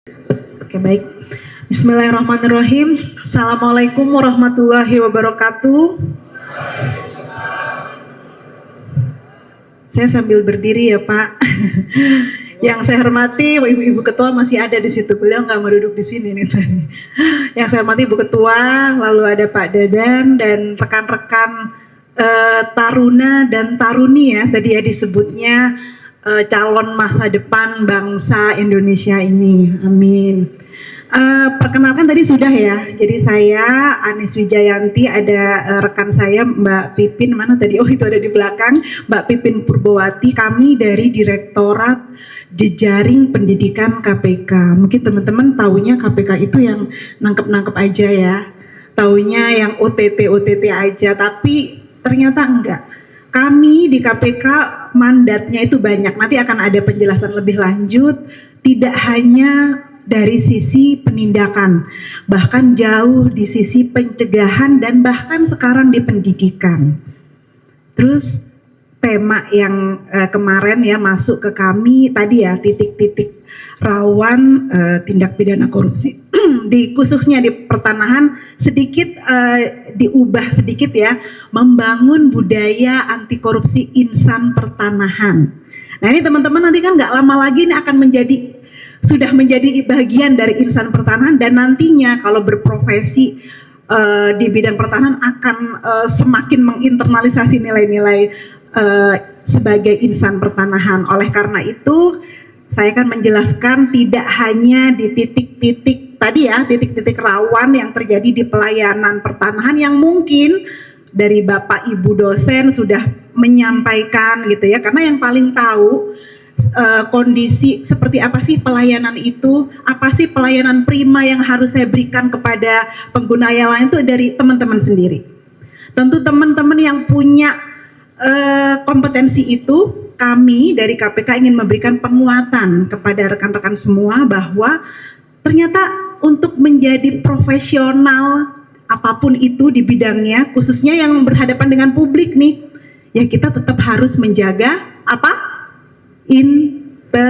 Oke, baik. Bismillahirrahmanirrahim. Assalamualaikum warahmatullahi wabarakatuh. Saya sambil berdiri ya Pak. Yang saya hormati Ibu Ketua masih ada di situ. Beliau nggak mau duduk di sini nih tadi. Yang saya hormati Ibu Ketua, lalu ada Pak Dadan dan rekan-rekan Taruna dan Taruni ya tadi ya disebutnya calon masa depan bangsa Indonesia ini. Amin. Perkenalkan tadi sudah ya. Jadi saya Anis Wijayanti, ada rekan saya Mbak Pipin, mana tadi? Oh itu ada di belakang, Mbak Pipin Purbowati. Kami dari Direktorat Jejaring Pendidikan KPK. Mungkin teman-teman taunya KPK itu yang nangkep-nangkep aja ya. Taunya yang OTT aja, tapi ternyata enggak. Kami di KPK mandatnya itu banyak. Nanti akan ada penjelasan lebih lanjut. Tidak hanya dari sisi penindakan, bahkan jauh di sisi pencegahan dan bahkan sekarang di pendidikan. Terus tema yang kemarin ya masuk ke kami tadi ya, titik-titik rawan tindak pidana korupsi di khususnya di pertanahan sedikit diubah sedikit ya, membangun budaya anti korupsi insan pertanahan. Nah ini teman-teman nanti kan nggak lama lagi ini akan sudah menjadi bagian dari insan pertanahan, dan nantinya kalau berprofesi di bidang pertanahan akan semakin menginternalisasi nilai-nilai sebagai insan pertanahan. Oleh karena itu saya akan menjelaskan tidak hanya di titik-titik tadi ya, titik-titik rawan yang terjadi di pelayanan pertanahan yang mungkin dari Bapak Ibu dosen sudah menyampaikan gitu ya, karena yang paling tahu kondisi seperti apa sih pelayanan itu, apa sih pelayanan prima yang harus saya berikan kepada pengguna yang lain itu dari teman-teman sendiri. Tentu teman-teman yang punya kompetensi itu, kami dari KPK ingin memberikan penguatan kepada rekan-rekan semua bahwa ternyata untuk menjadi profesional apapun itu di bidangnya, khususnya yang berhadapan dengan publik nih, ya kita tetap harus menjaga apa? Integritas.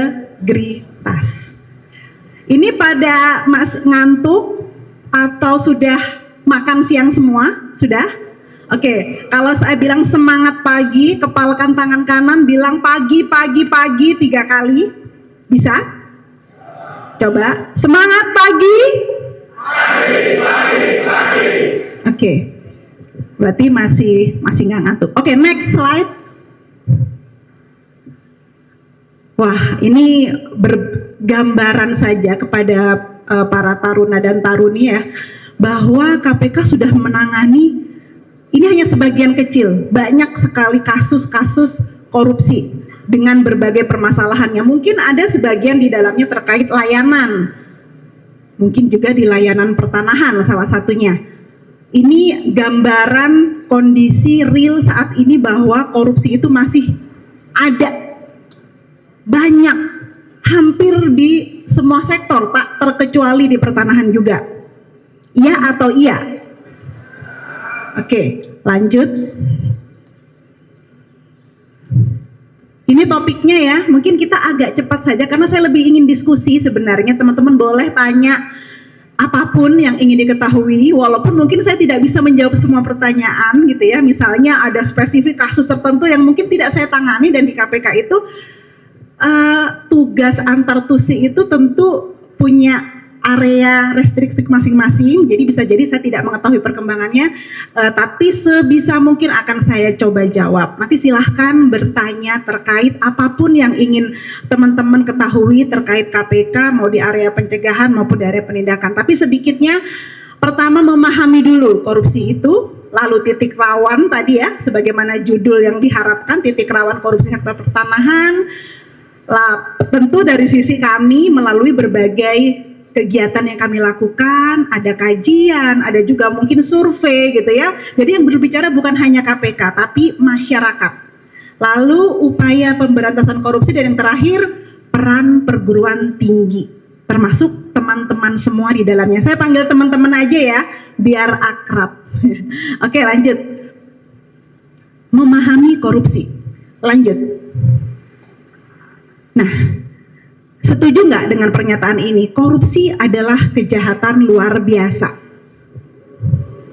Ini pada ngantuk atau sudah makan siang semua? Sudah? Oke, kalau saya bilang semangat pagi, kepalkan tangan kanan, bilang pagi 3 kali. Bisa? Coba, semangat pagi. Pagi. Oke. Berarti masih nggak ngantuk. Oke, next slide. Wah, ini bergambaran saja kepada para taruna dan taruni ya, bahwa KPK sudah menangani, ini hanya sebagian kecil, banyak sekali kasus-kasus korupsi dengan berbagai permasalahannya. Mungkin ada sebagian di dalamnya terkait layanan, mungkin juga di layanan pertanahan salah satunya. Ini gambaran kondisi real saat ini bahwa korupsi itu masih ada, banyak, hampir di semua sektor, tak terkecuali di pertanahan juga. Iya atau iya? Oke, lanjut. Ini topiknya ya, mungkin kita agak cepat saja karena saya lebih ingin diskusi sebenarnya. Teman-teman boleh tanya apapun yang ingin diketahui, walaupun mungkin saya tidak bisa menjawab semua pertanyaan gitu ya. Misalnya ada spesifik kasus tertentu yang mungkin tidak saya tangani, dan di KPK itu tugas antar tusi itu tentu punya area restriksi masing-masing, jadi bisa jadi saya tidak mengetahui perkembangannya, tapi sebisa mungkin akan saya coba jawab. Nanti silahkan bertanya terkait apapun yang ingin teman-teman ketahui terkait KPK, mau di area pencegahan maupun di area penindakan. Tapi sedikitnya, pertama memahami dulu korupsi itu, lalu titik rawan tadi ya, sebagaimana judul yang diharapkan, titik rawan korupsi sektor pertanahan. Tentu dari sisi kami melalui berbagai kegiatan yang kami lakukan, ada kajian, ada juga mungkin survei gitu ya. Jadi yang berbicara bukan hanya KPK tapi masyarakat. Lalu upaya pemberantasan korupsi, dan yang terakhir peran perguruan tinggi, termasuk teman-teman semua di dalamnya. Saya panggil teman-teman aja ya biar akrab. Oke, lanjut. Memahami korupsi. Lanjut. Nah, Setuju nggak dengan pernyataan ini? Korupsi adalah kejahatan luar biasa.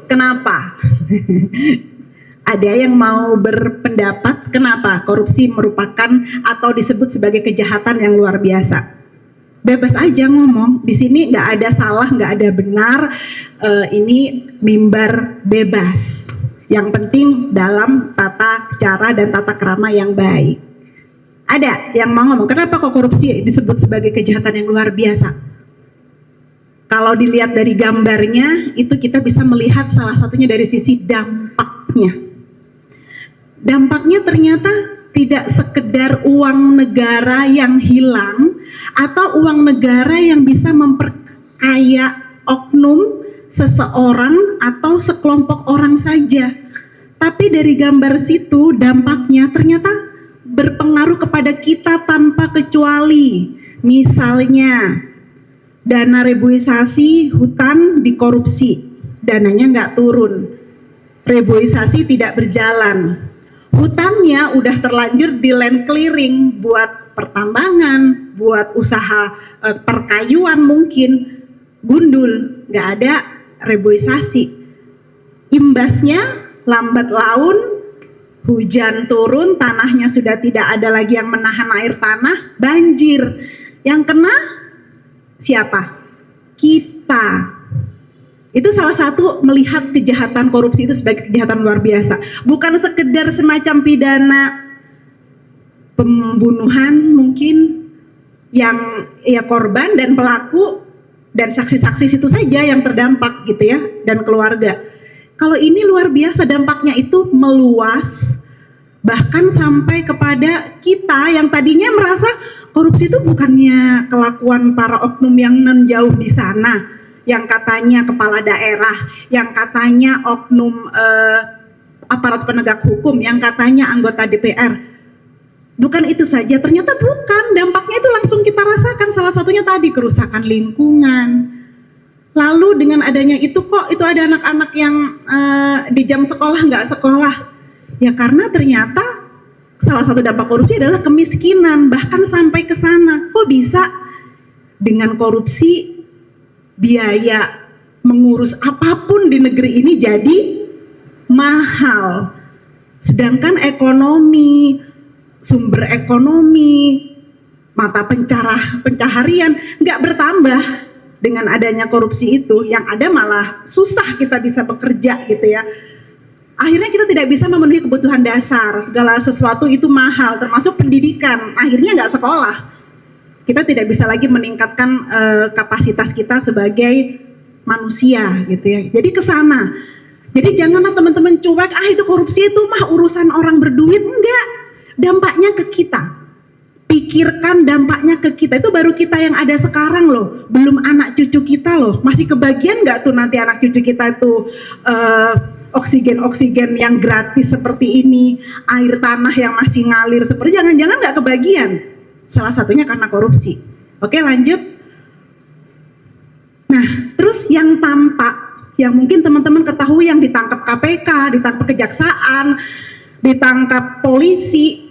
Kenapa? Ada yang mau berpendapat kenapa korupsi merupakan atau disebut sebagai kejahatan yang luar biasa? Bebas aja ngomong. Di sini nggak ada salah, nggak ada benar. Ini mimbar bebas. Yang penting dalam tata cara dan tata krama yang baik. Ada yang mau ngomong, kenapa kok korupsi disebut sebagai kejahatan yang luar biasa? Kalau dilihat dari gambarnya, itu kita bisa melihat salah satunya dari sisi dampaknya. Dampaknya ternyata tidak sekedar uang negara yang hilang atau uang negara yang bisa memperkaya oknum seseorang atau sekelompok orang saja. Tapi dari gambar situ dampaknya ternyata berpengaruh kepada kita tanpa kecuali. Misalnya dana reboisasi hutan dikorupsi, dananya nggak turun, reboisasi tidak berjalan, hutannya udah terlanjur di land clearing buat pertambangan, buat usaha perkayuan mungkin, gundul, nggak ada reboisasi. Imbasnya lambat laun, hujan turun, tanahnya sudah tidak ada lagi yang menahan air tanah, banjir. Yang kena siapa? Kita. Itu salah satu melihat kejahatan korupsi itu sebagai kejahatan luar biasa. Bukan sekedar semacam pidana pembunuhan mungkin yang ya korban dan pelaku dan saksi-saksi situ saja yang terdampak gitu ya, dan keluarga. Kalau ini luar biasa, dampaknya itu meluas bahkan sampai kepada kita yang tadinya merasa korupsi itu bukannya kelakuan para oknum yang non jauh di sana, yang katanya kepala daerah, yang katanya oknum aparat penegak hukum, yang katanya anggota DPR. Bukan itu saja, ternyata bukan. Dampaknya itu langsung kita rasakan. Salah satunya tadi kerusakan lingkungan. Lalu dengan adanya itu kok itu ada anak-anak yang di jam sekolah nggak sekolah. Ya karena ternyata salah satu dampak korupsi adalah kemiskinan, bahkan sampai ke sana. Kok bisa dengan korupsi biaya mengurus apapun di negeri ini jadi mahal. Sedangkan ekonomi, sumber ekonomi, mata pencaharian nggak bertambah dengan adanya korupsi itu. Yang ada malah susah kita bisa bekerja gitu ya. Akhirnya kita tidak bisa memenuhi kebutuhan dasar, segala sesuatu itu mahal, termasuk pendidikan. Akhirnya nggak sekolah. Kita tidak bisa lagi meningkatkan kapasitas kita sebagai manusia gitu ya. Jadi ke sana. Jadi janganlah teman-teman cuek, itu korupsi itu mah urusan orang berduit. Enggak, dampaknya ke kita. Pikirkan dampaknya ke kita. Itu baru kita yang ada sekarang loh, belum anak cucu kita loh. Masih kebagian nggak tuh nanti anak cucu kita tuh oksigen yang gratis seperti ini, air tanah yang masih ngalir seperti, jangan-jangan nggak kebagian. Salah satunya karena korupsi. Oke, lanjut. Nah, terus yang tampak, yang mungkin teman-teman ketahui, yang ditangkap KPK, ditangkap kejaksaan, ditangkap polisi,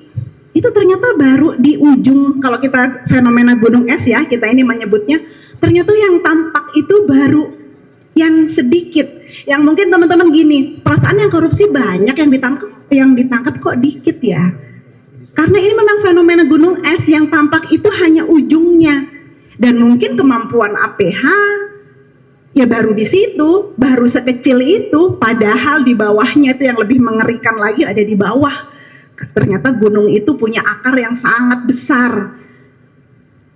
itu ternyata baru di ujung. Kalau kita fenomena gunung es ya, kita ini menyebutnya, ternyata yang tampak itu baru yang sedikit. Yang mungkin teman-teman gini, perasaan yang korupsi banyak, yang ditangkap kok dikit ya. Karena ini memang fenomena gunung es, yang tampak itu hanya ujungnya. Dan mungkin kemampuan APH ya baru di situ, baru sekecil itu, padahal di bawahnya itu yang lebih mengerikan lagi ada di bawah. Ternyata gunung itu punya akar yang sangat besar.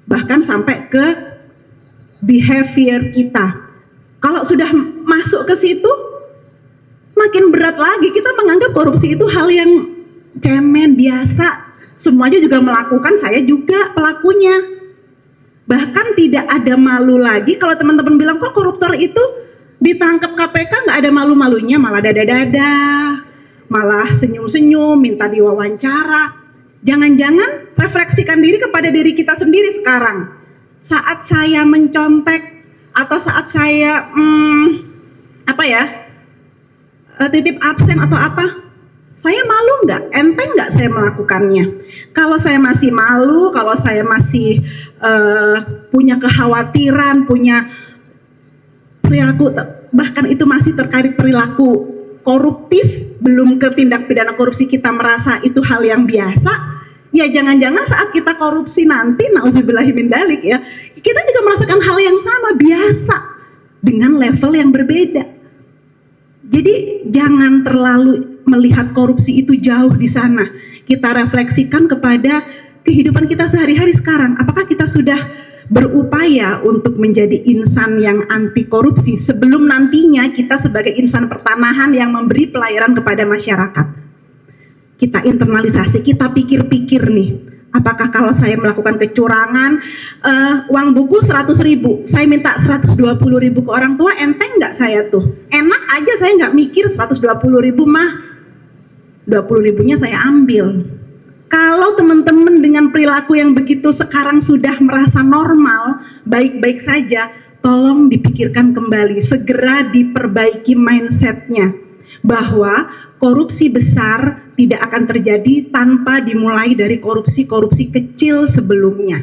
Bahkan sampai ke behavior kita. Kalau sudah masuk ke situ, makin berat lagi. Kita menganggap korupsi itu hal yang cemen, biasa. Semuanya juga melakukan, saya juga pelakunya. Bahkan tidak ada malu lagi. Kalau teman-teman bilang, kok koruptor itu ditangkap KPK nggak ada malu-malunya, malah dada-dada, malah senyum-senyum, minta diwawancara. Jangan-jangan refleksikan diri kepada diri kita sendiri sekarang. Saat saya mencontek, atau saat saya titip absen atau apa, saya malu nggak? Enteng nggak saya melakukannya? Kalau saya masih malu, kalau saya masih punya kekhawatiran, punya perilaku, bahkan itu masih terkait perilaku koruptif, belum ke tindak pidana korupsi kita merasa itu hal yang biasa, ya jangan-jangan saat kita korupsi nanti, nauzubillahi min dzalik ya, kita juga merasakan hal yang sama, biasa, dengan level yang berbeda. Jadi jangan terlalu melihat korupsi itu jauh di sana. Kita refleksikan kepada kehidupan kita sehari-hari sekarang. Apakah kita sudah berupaya untuk menjadi insan yang anti korupsi sebelum nantinya kita sebagai insan pertanahan yang memberi pelayanan kepada masyarakat? Kita internalisasi, kita pikir-pikir nih, apakah kalau saya melakukan kecurangan, uang buku 100.000, saya minta 120.000 ke orang tua, enteng nggak saya tuh? Enak aja, saya nggak mikir 120.000 mah, 20.000-nya saya ambil. Kalau teman-teman dengan perilaku yang begitu sekarang sudah merasa normal, baik-baik saja, tolong dipikirkan kembali, segera diperbaiki mindsetnya, bahwa korupsi besar tidak akan terjadi tanpa dimulai dari korupsi-korupsi kecil sebelumnya.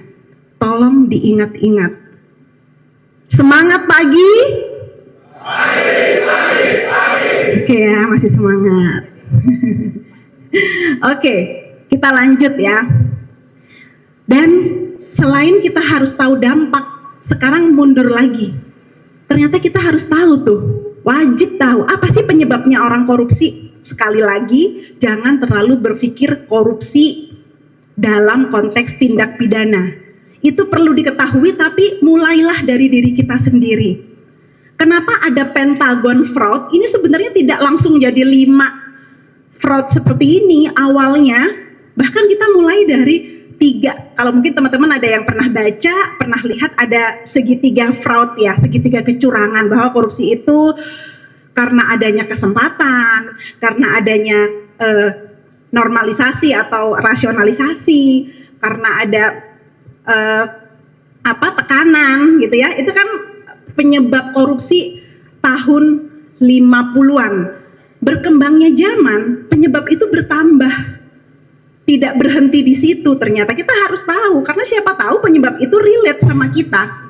Tolong diingat-ingat. Semangat pagi. Oke ya, masih semangat. Oke, kita lanjut ya. Dan selain kita harus tahu dampak, sekarang mundur lagi. Ternyata kita harus tahu tuh, wajib tahu apa sih penyebabnya orang korupsi. Sekali lagi, jangan terlalu berpikir korupsi dalam konteks tindak pidana. Itu perlu diketahui, tapi mulailah dari diri kita sendiri. Kenapa ada Pentagon fraud? Ini sebenarnya tidak langsung jadi 5 fraud seperti ini awalnya. Bahkan kita mulai dari 3. Kalau mungkin teman-teman ada yang pernah baca, pernah lihat ada segitiga fraud ya, segitiga kecurangan, bahwa korupsi itu karena adanya kesempatan, karena adanya normalisasi atau rasionalisasi, karena ada tekanan gitu ya. Itu kan penyebab korupsi tahun 50-an. Berkembangnya zaman, penyebab itu bertambah. Tidak berhenti di situ, ternyata kita harus tahu, karena siapa tahu penyebab itu relate sama kita.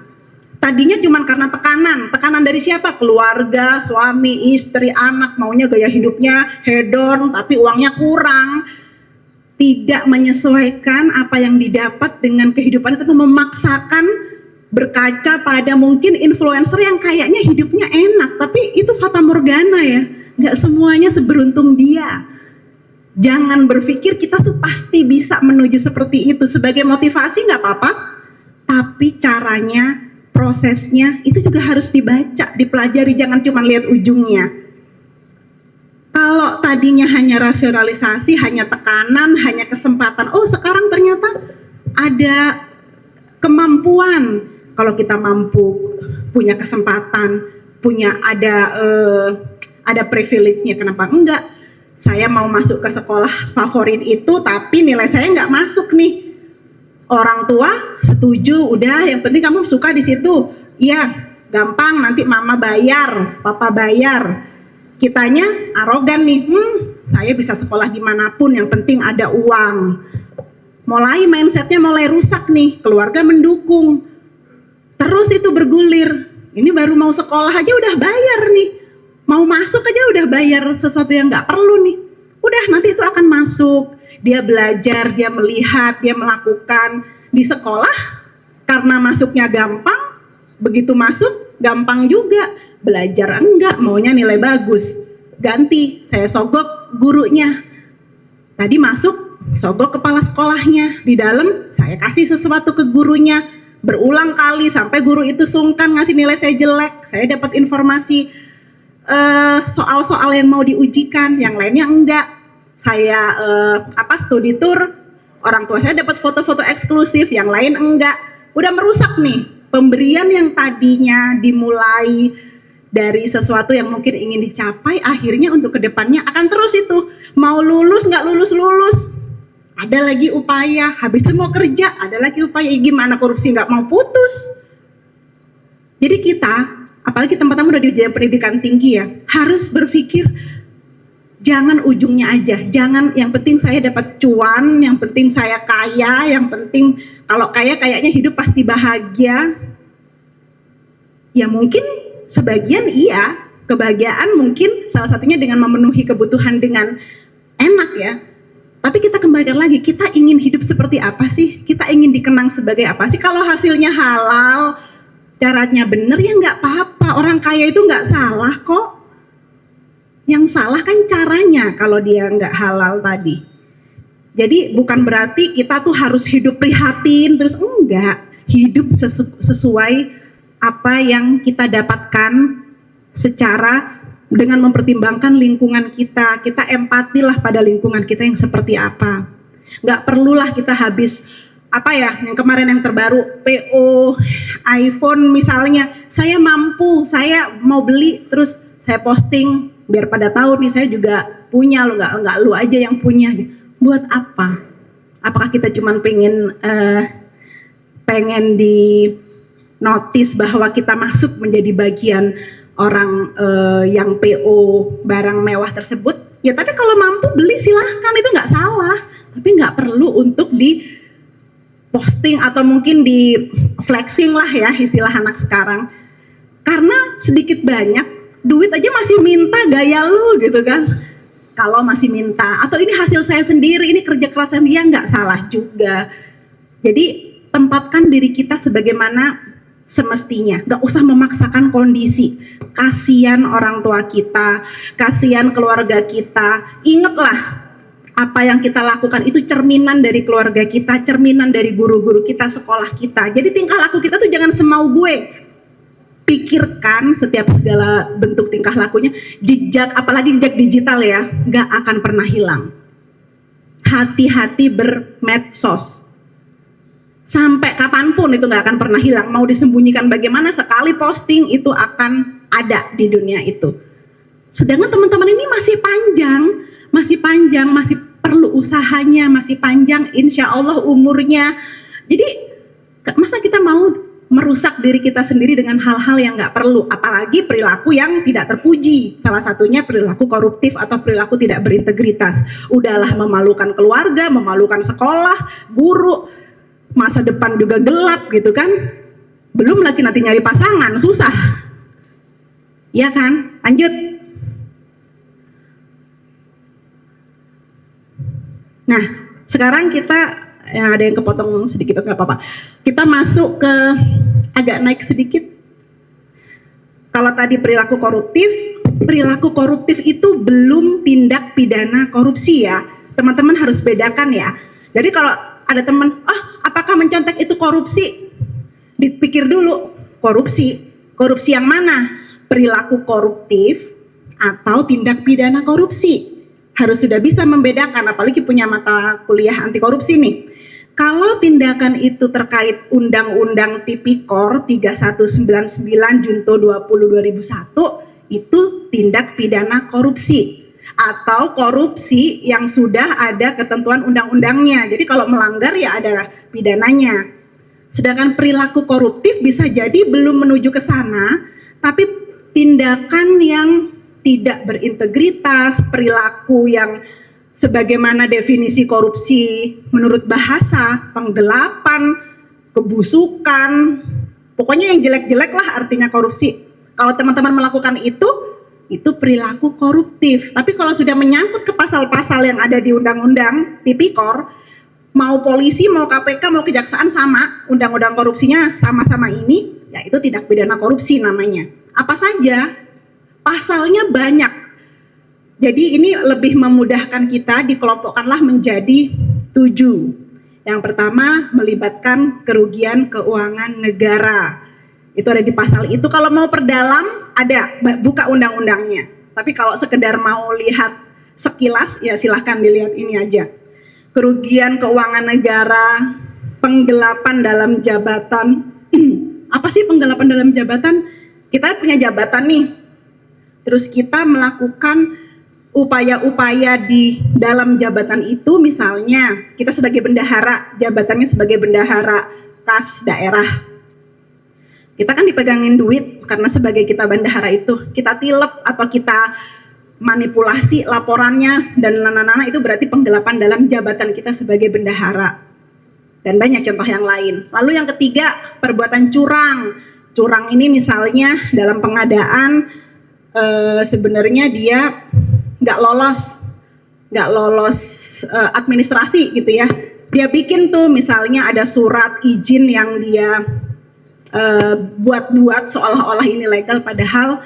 Tadinya cuma karena tekanan dari siapa? Keluarga, suami, istri, anak, maunya gaya hidupnya hedon, tapi uangnya kurang. Tidak menyesuaikan apa yang didapat dengan kehidupan, itu memaksakan berkaca pada mungkin influencer yang kayaknya hidupnya enak, tapi itu fata morgana ya, nggak semuanya seberuntung dia. Jangan berpikir kita tuh pasti bisa menuju seperti itu. Sebagai motivasi nggak apa-apa, tapi caranya, prosesnya itu juga harus dibaca, dipelajari, jangan cuma lihat ujungnya. Kalau tadinya hanya rasionalisasi, hanya tekanan, hanya kesempatan, oh sekarang ternyata ada kemampuan. Kalau kita mampu, punya kesempatan, punya ada privilege-nya, kenapa enggak? Saya mau masuk ke sekolah favorit itu, tapi nilai saya nggak masuk nih. Orang tua setuju, udah yang penting kamu suka di situ. Iya, gampang, nanti mama bayar, papa bayar. Kitanya arogan nih, saya bisa sekolah dimanapun, yang penting ada uang. Mulai mindsetnya mulai rusak nih, keluarga mendukung. Terus itu bergulir, ini baru mau sekolah aja udah bayar nih. Mau masuk aja udah bayar sesuatu yang nggak perlu nih. Udah nanti itu akan masuk. Dia belajar, dia melihat, dia melakukan di sekolah. Karena masuknya gampang, begitu masuk gampang juga. Belajar enggak, maunya nilai bagus. Ganti, saya sogok gurunya. Tadi masuk, sogok kepala sekolahnya. Di dalam, saya kasih sesuatu ke gurunya. Berulang kali sampai guru itu sungkan ngasih nilai saya jelek. Saya dapat informasi soal-soal yang mau diujikan, yang lainnya enggak. Saya studi tour, orang tua saya dapat foto-foto eksklusif, yang lain enggak. Udah merusak nih pemberian yang tadinya dimulai dari sesuatu yang mungkin ingin dicapai, akhirnya untuk kedepannya akan terus itu mau lulus nggak lulus, ada lagi upaya, habis itu mau kerja, ada lagi upaya. Gimana korupsi nggak mau putus? Jadi kita, apalagi teman-teman udah di jenjang pendidikan tinggi ya, harus berpikir jangan ujungnya aja, jangan yang penting saya dapat cuan, yang penting saya kaya, yang penting Kalau kayaknya hidup pasti bahagia, ya mungkin sebagian iya, kebahagiaan mungkin salah satunya dengan memenuhi kebutuhan dengan enak ya. Tapi kita kembalikan lagi, kita ingin hidup seperti apa sih? Kita ingin dikenang sebagai apa sih? Kalau hasilnya halal, caranya bener ya nggak apa-apa. Orang kaya itu nggak salah kok. Yang salah kan caranya kalau dia nggak halal tadi. Jadi bukan berarti kita tuh harus hidup prihatin terus, enggak. Hidup sesuai apa yang kita dapatkan secara dengan mempertimbangkan lingkungan kita empatilah pada lingkungan kita yang seperti apa. Nggak perlulah kita habis apa ya, yang kemarin yang terbaru PO iPhone misalnya, saya mampu, saya mau beli, terus saya posting biar pada tahu nih saya juga punya, lo nggak lu aja yang punya. Buat apa? Apakah kita cuma pengen di notice bahwa kita masuk menjadi bagian orang yang PO barang mewah tersebut? Ya tapi kalau mampu beli silahkan, itu nggak salah. Tapi nggak perlu untuk di posting atau mungkin di flexing lah ya, istilah anak sekarang. Karena sedikit banyak duit aja masih minta gaya lu gitu kan. Kalau masih minta, atau ini hasil saya sendiri, ini kerja keras saya, ya nggak salah juga. Jadi tempatkan diri kita sebagaimana semestinya, gak usah memaksakan kondisi. Kasihan orang tua kita, kasihan keluarga kita. Ingatlah, apa yang kita lakukan itu cerminan dari keluarga kita, cerminan dari guru-guru kita, sekolah kita. Jadi tingkah laku kita tuh jangan semau gue. Pikirkan setiap segala bentuk tingkah lakunya. Jejak, apalagi jejak digital ya, gak akan pernah hilang. Hati-hati bermedsos. Sampai kapanpun itu nggak akan pernah hilang. Mau disembunyikan bagaimana, sekali posting itu akan ada di dunia itu. Sedangkan teman-teman ini masih panjang, masih perlu usahanya, masih panjang insya Allah umurnya. Jadi masa kita mau merusak diri kita sendiri dengan hal-hal yang nggak perlu, apalagi perilaku yang tidak terpuji. Salah satunya perilaku koruptif atau perilaku tidak berintegritas. Udahlah memalukan keluarga, memalukan sekolah, guru, masa depan juga gelap gitu kan. Belum lagi nanti nyari pasangan, susah. Ya kan? Lanjut. Nah, sekarang kita ada yang kepotong sedikit, nggak apa-apa. Kita masuk ke agak naik sedikit. Kalau tadi perilaku koruptif itu belum tindak pidana korupsi ya. Teman-teman harus bedakan ya. Jadi kalau ada teman, apakah mencontek itu korupsi? Dipikir dulu, korupsi yang mana? Perilaku koruptif atau tindak pidana korupsi? Harus sudah bisa membedakan, apalagi punya mata kuliah anti korupsi nih. Kalau tindakan itu terkait Undang-Undang Tipikor 3199 Junto 20/2001, itu tindak pidana korupsi. Atau korupsi yang sudah ada ketentuan undang-undangnya. Jadi kalau melanggar ya ada pidananya. Sedangkan perilaku koruptif bisa jadi belum menuju ke sana, tapi tindakan yang tidak berintegritas, perilaku yang sebagaimana definisi korupsi menurut bahasa, penggelapan, kebusukan, pokoknya yang jelek-jelek lah artinya korupsi. Kalau teman-teman melakukan itu perilaku koruptif. Tapi kalau sudah menyangkut ke pasal-pasal yang ada di Undang-Undang Tipikor, mau polisi, mau KPK, mau kejaksaan sama, undang-undang korupsinya sama-sama ini, ya itu tindak pidana korupsi namanya. Apa saja? Pasalnya banyak. Jadi ini lebih memudahkan kita, dikelompokkanlah menjadi 7. Yang pertama, melibatkan kerugian keuangan negara. Itu ada di pasal itu. Kalau mau perdalam, ada, buka undang-undangnya. Tapi kalau sekedar mau lihat sekilas, ya silahkan dilihat ini aja. Kerugian keuangan negara, penggelapan dalam jabatan. Apa sih penggelapan dalam jabatan? Kita punya jabatan nih. Terus kita melakukan upaya-upaya di dalam jabatan itu, misalnya kita sebagai bendahara, jabatannya sebagai bendahara kas daerah. Kita kan dipegangin duit karena sebagai kita bendahara itu, kita tilep atau kita manipulasi laporannya dan nana-nana, itu berarti penggelapan dalam jabatan kita sebagai bendahara. dan banyak contoh yang lain. Lalu yang ketiga, perbuatan curang. Curang ini misalnya dalam pengadaan sebenarnya dia nggak lolos administrasi gitu ya. Dia bikin tuh misalnya ada surat izin yang dia buat-buat seolah-olah ini legal padahal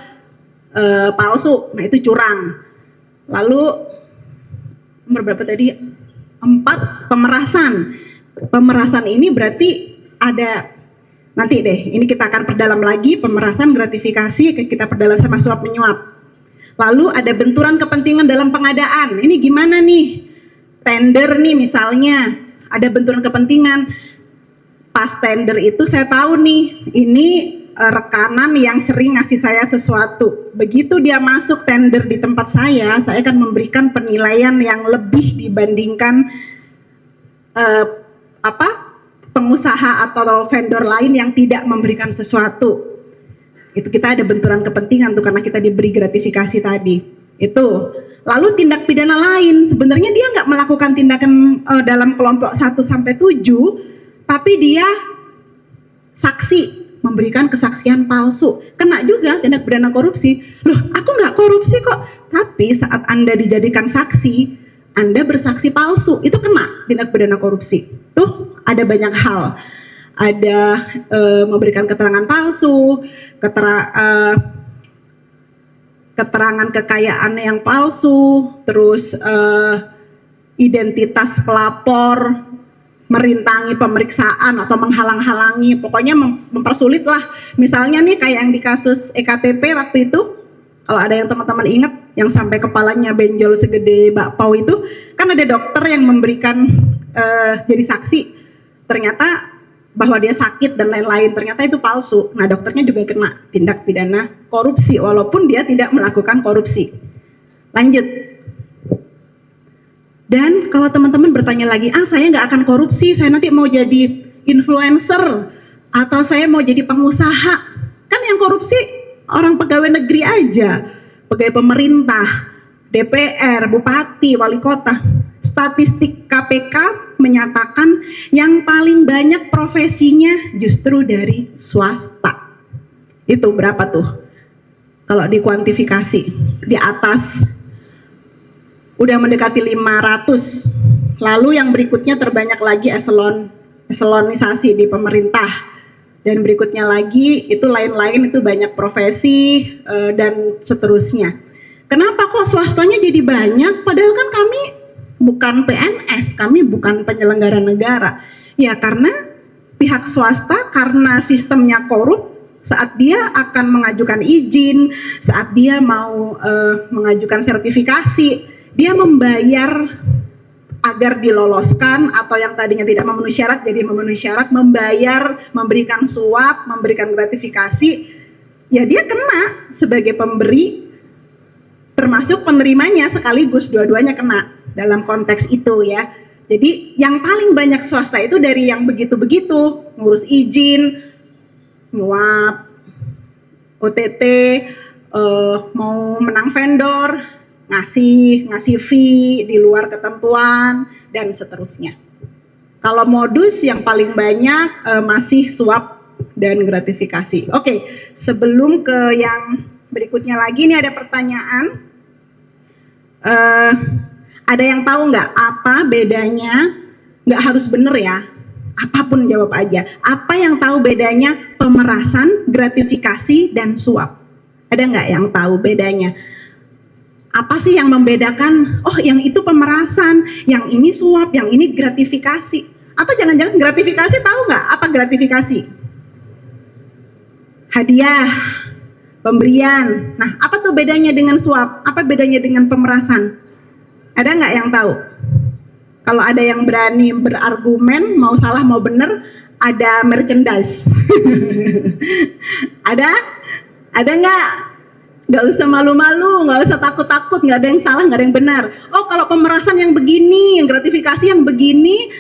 palsu. Nah itu curang. Lalu nomor berapa tadi? 4, pemerasan. Pemerasan ini berarti ada, nanti deh, ini kita akan perdalam lagi, pemerasan, gratifikasi, kita perdalam sama suap menyuap. Lalu ada benturan kepentingan dalam pengadaan. Ini gimana nih? Tender nih misalnya, ada benturan kepentingan. Pas tender itu saya tahu nih, ini rekanan yang sering ngasih saya sesuatu. Begitu dia masuk tender di tempat saya akan memberikan penilaian yang lebih dibandingkan pengusaha atau vendor lain yang tidak memberikan sesuatu. Itu kita ada benturan kepentingan tuh karena kita diberi gratifikasi tadi. Itu. Lalu tindak pidana lain, sebenarnya dia nggak melakukan tindakan dalam kelompok 1 sampai 7, tapi dia saksi, memberikan kesaksian palsu. Kena juga tindak pidana korupsi. Loh, aku nggak korupsi kok. Tapi saat Anda dijadikan saksi, Anda bersaksi palsu, itu kena tindak pidana korupsi. Tuh ada banyak hal. Ada memberikan keterangan palsu, keterangan kekayaan yang palsu, terus identitas pelapor, merintangi pemeriksaan atau menghalang-halangi, pokoknya mempersulit lah. Misalnya nih kayak yang di kasus EKTP waktu itu, kalau ada yang teman-teman ingat, yang sampai kepalanya benjol segede bakpao itu, kan ada dokter yang memberikan jadi saksi, ternyata bahwa dia sakit dan lain-lain, ternyata itu palsu. Nah dokternya juga kena tindak pidana korupsi walaupun dia tidak melakukan korupsi. Lanjut. Dan kalau teman-teman bertanya lagi, saya nggak akan korupsi, saya nanti mau jadi influencer atau saya mau jadi pengusaha. Kan yang korupsi orang pegawai negeri aja, pegawai pemerintah, DPR, bupati, wali kota. Statistik KPK menyatakan yang paling banyak profesinya justru dari swasta. Itu berapa tuh? Kalau dikuantifikasi, di atas udah mendekati 500. Lalu yang berikutnya terbanyak lagi eselonisasi di pemerintah. Dan berikutnya lagi itu lain-lain, itu banyak profesi dan seterusnya. Kenapa kok swastanya jadi banyak? Padahal kan kami bukan PNS, kami bukan penyelenggara negara. Ya karena pihak swasta, karena sistemnya korup, saat dia akan mengajukan izin, saat dia mau mengajukan sertifikasi, dia membayar agar diloloskan, atau yang tadinya tidak memenuhi syarat jadi memenuhi syarat, membayar, memberikan suap, memberikan gratifikasi, ya dia kena sebagai pemberi, termasuk penerimanya sekaligus, dua-duanya kena dalam konteks itu ya. Jadi yang paling banyak swasta itu dari yang begitu-begitu, ngurus izin, nguap, OTT, mau menang vendor, ngasih fee di luar ketentuan dan seterusnya. Kalau modus yang paling banyak masih suap dan gratifikasi. Oke, sebelum ke yang berikutnya lagi, ini ada pertanyaan. Ada yang tahu nggak apa bedanya? Nggak harus bener ya, apapun jawab aja. Apa yang tahu bedanya pemerasan, gratifikasi, dan suap? Ada nggak yang tahu bedanya? Apa sih yang membedakan? Oh, yang itu pemerasan, yang ini suap, yang ini gratifikasi. Atau jangan-jangan gratifikasi, tahu nggak apa gratifikasi? Hadiah, pemberian. Nah, apa tuh bedanya dengan suap? Apa bedanya dengan pemerasan? Ada nggak yang tahu? Kalau ada yang berani berargumen, mau salah mau bener, ada merchandise. Ada? Ada nggak? Nggak usah malu-malu, nggak usah takut-takut, nggak ada yang salah, nggak ada yang benar. Oh, kalau pemerasan yang begini, yang gratifikasi yang begini,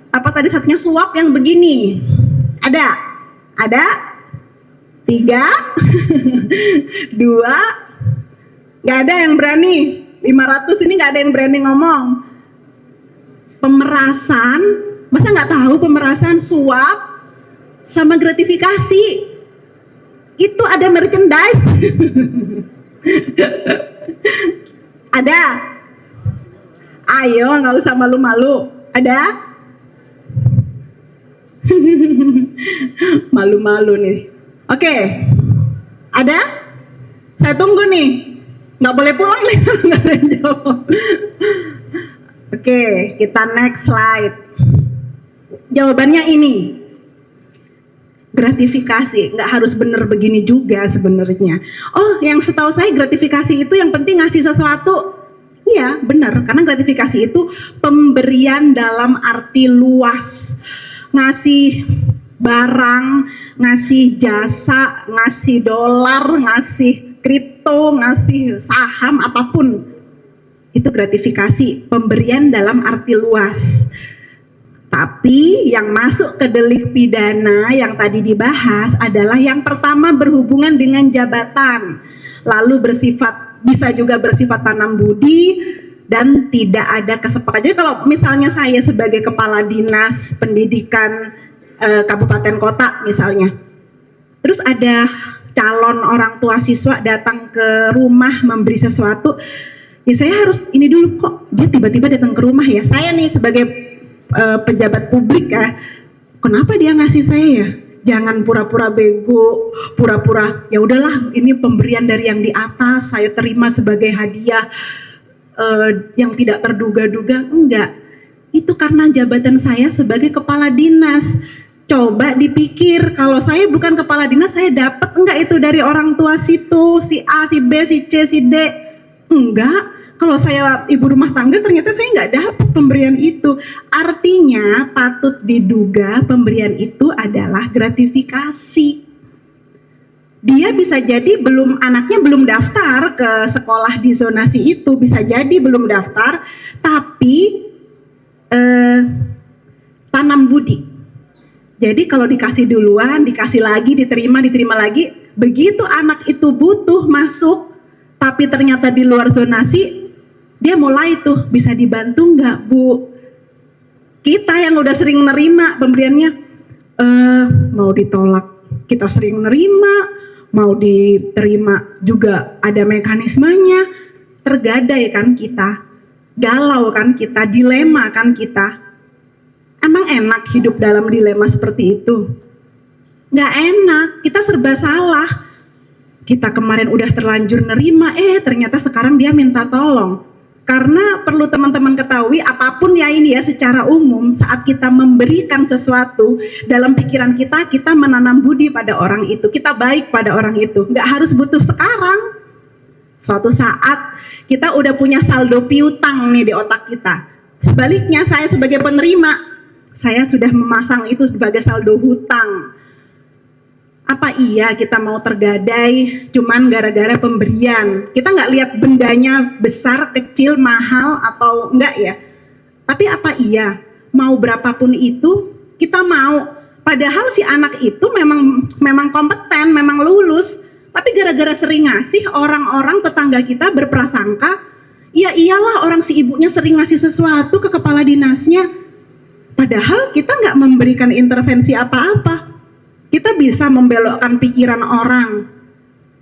apa tadi satunya suap yang begini? Ada? Ada? 3? 2? Nggak ada yang berani. 500 ini nggak ada yang berani ngomong. Pemerasan Masa nggak tahu pemerasan, suap, sama gratifikasi? Itu ada merchandise. Ada? Ayo, nggak usah malu-malu. Ada? Malu-malu nih. Oke. Ada? Saya tunggu nih. Nggak boleh pulang nih. Nggak ada yang jawab. Oke, kita next slide. Jawabannya ini. Gratifikasi, nggak harus bener begini juga sebenarnya. Oh, yang setahu saya gratifikasi itu yang penting ngasih sesuatu. Iya, benar. Karena gratifikasi itu pemberian dalam arti luas. Ngasih barang, ngasih jasa, ngasih dolar, ngasih kripto, ngasih saham, apapun. Itu gratifikasi, pemberian dalam arti luas. Tapi yang masuk ke delik pidana yang tadi dibahas adalah yang pertama berhubungan dengan jabatan, lalu bisa juga bersifat tanam budi dan tidak ada kesepakatan. Jadi kalau misalnya saya sebagai kepala dinas pendidikan kabupaten kota misalnya, terus ada calon orang tua siswa datang ke rumah memberi sesuatu, ya saya harus ini dulu, kok dia tiba-tiba datang ke rumah ya, saya nih sebagai pejabat publik ya, kenapa dia ngasih saya ya? Jangan pura-pura bego, pura-pura ya udahlah ini pemberian dari yang di atas, saya terima sebagai hadiah yang tidak terduga-duga. Enggak, itu karena jabatan saya sebagai kepala dinas. Coba dipikir, kalau saya bukan kepala dinas, saya dapat enggak itu dari orang tua situ, si A, si B, si C, si D? Enggak. Kalau saya ibu rumah tangga ternyata saya nggak dapat pemberian itu. Artinya patut diduga pemberian itu adalah gratifikasi. Dia bisa jadi anaknya belum daftar ke sekolah di zonasi itu, bisa jadi belum daftar, tapi tanam budi. Jadi kalau dikasih duluan, dikasih lagi, diterima lagi, begitu anak itu butuh masuk, tapi ternyata di luar zonasi, dia mulai tuh, bisa dibantu nggak Bu? Kita yang udah sering nerima pemberiannya, mau ditolak kita sering nerima, mau diterima juga ada mekanismenya, tergadai kan kita, galau kan kita, dilema kan kita. Emang enak hidup dalam dilema seperti itu? Nggak enak, kita serba salah. Kita kemarin udah terlanjur nerima, ternyata sekarang dia minta tolong. Karena perlu teman-teman ketahui, apapun ya ini ya secara umum, saat kita memberikan sesuatu, dalam pikiran kita, kita menanam budi pada orang itu, kita baik pada orang itu, nggak harus butuh sekarang. Suatu saat kita udah punya saldo piutang nih di otak kita. Sebaliknya saya sebagai penerima, saya sudah memasang itu sebagai saldo hutang. Apa iya kita mau tergadai cuman gara-gara pemberian? Kita nggak lihat bendanya besar, kecil, mahal atau enggak ya? Tapi apa iya mau berapapun itu kita mau? Padahal si anak itu memang kompeten, memang lulus. Tapi gara-gara sering ngasih, orang-orang tetangga kita berprasangka, ya iyalah orang si ibunya sering ngasih sesuatu ke kepala dinasnya. Padahal kita nggak memberikan intervensi apa-apa. Kita bisa membelokkan pikiran orang.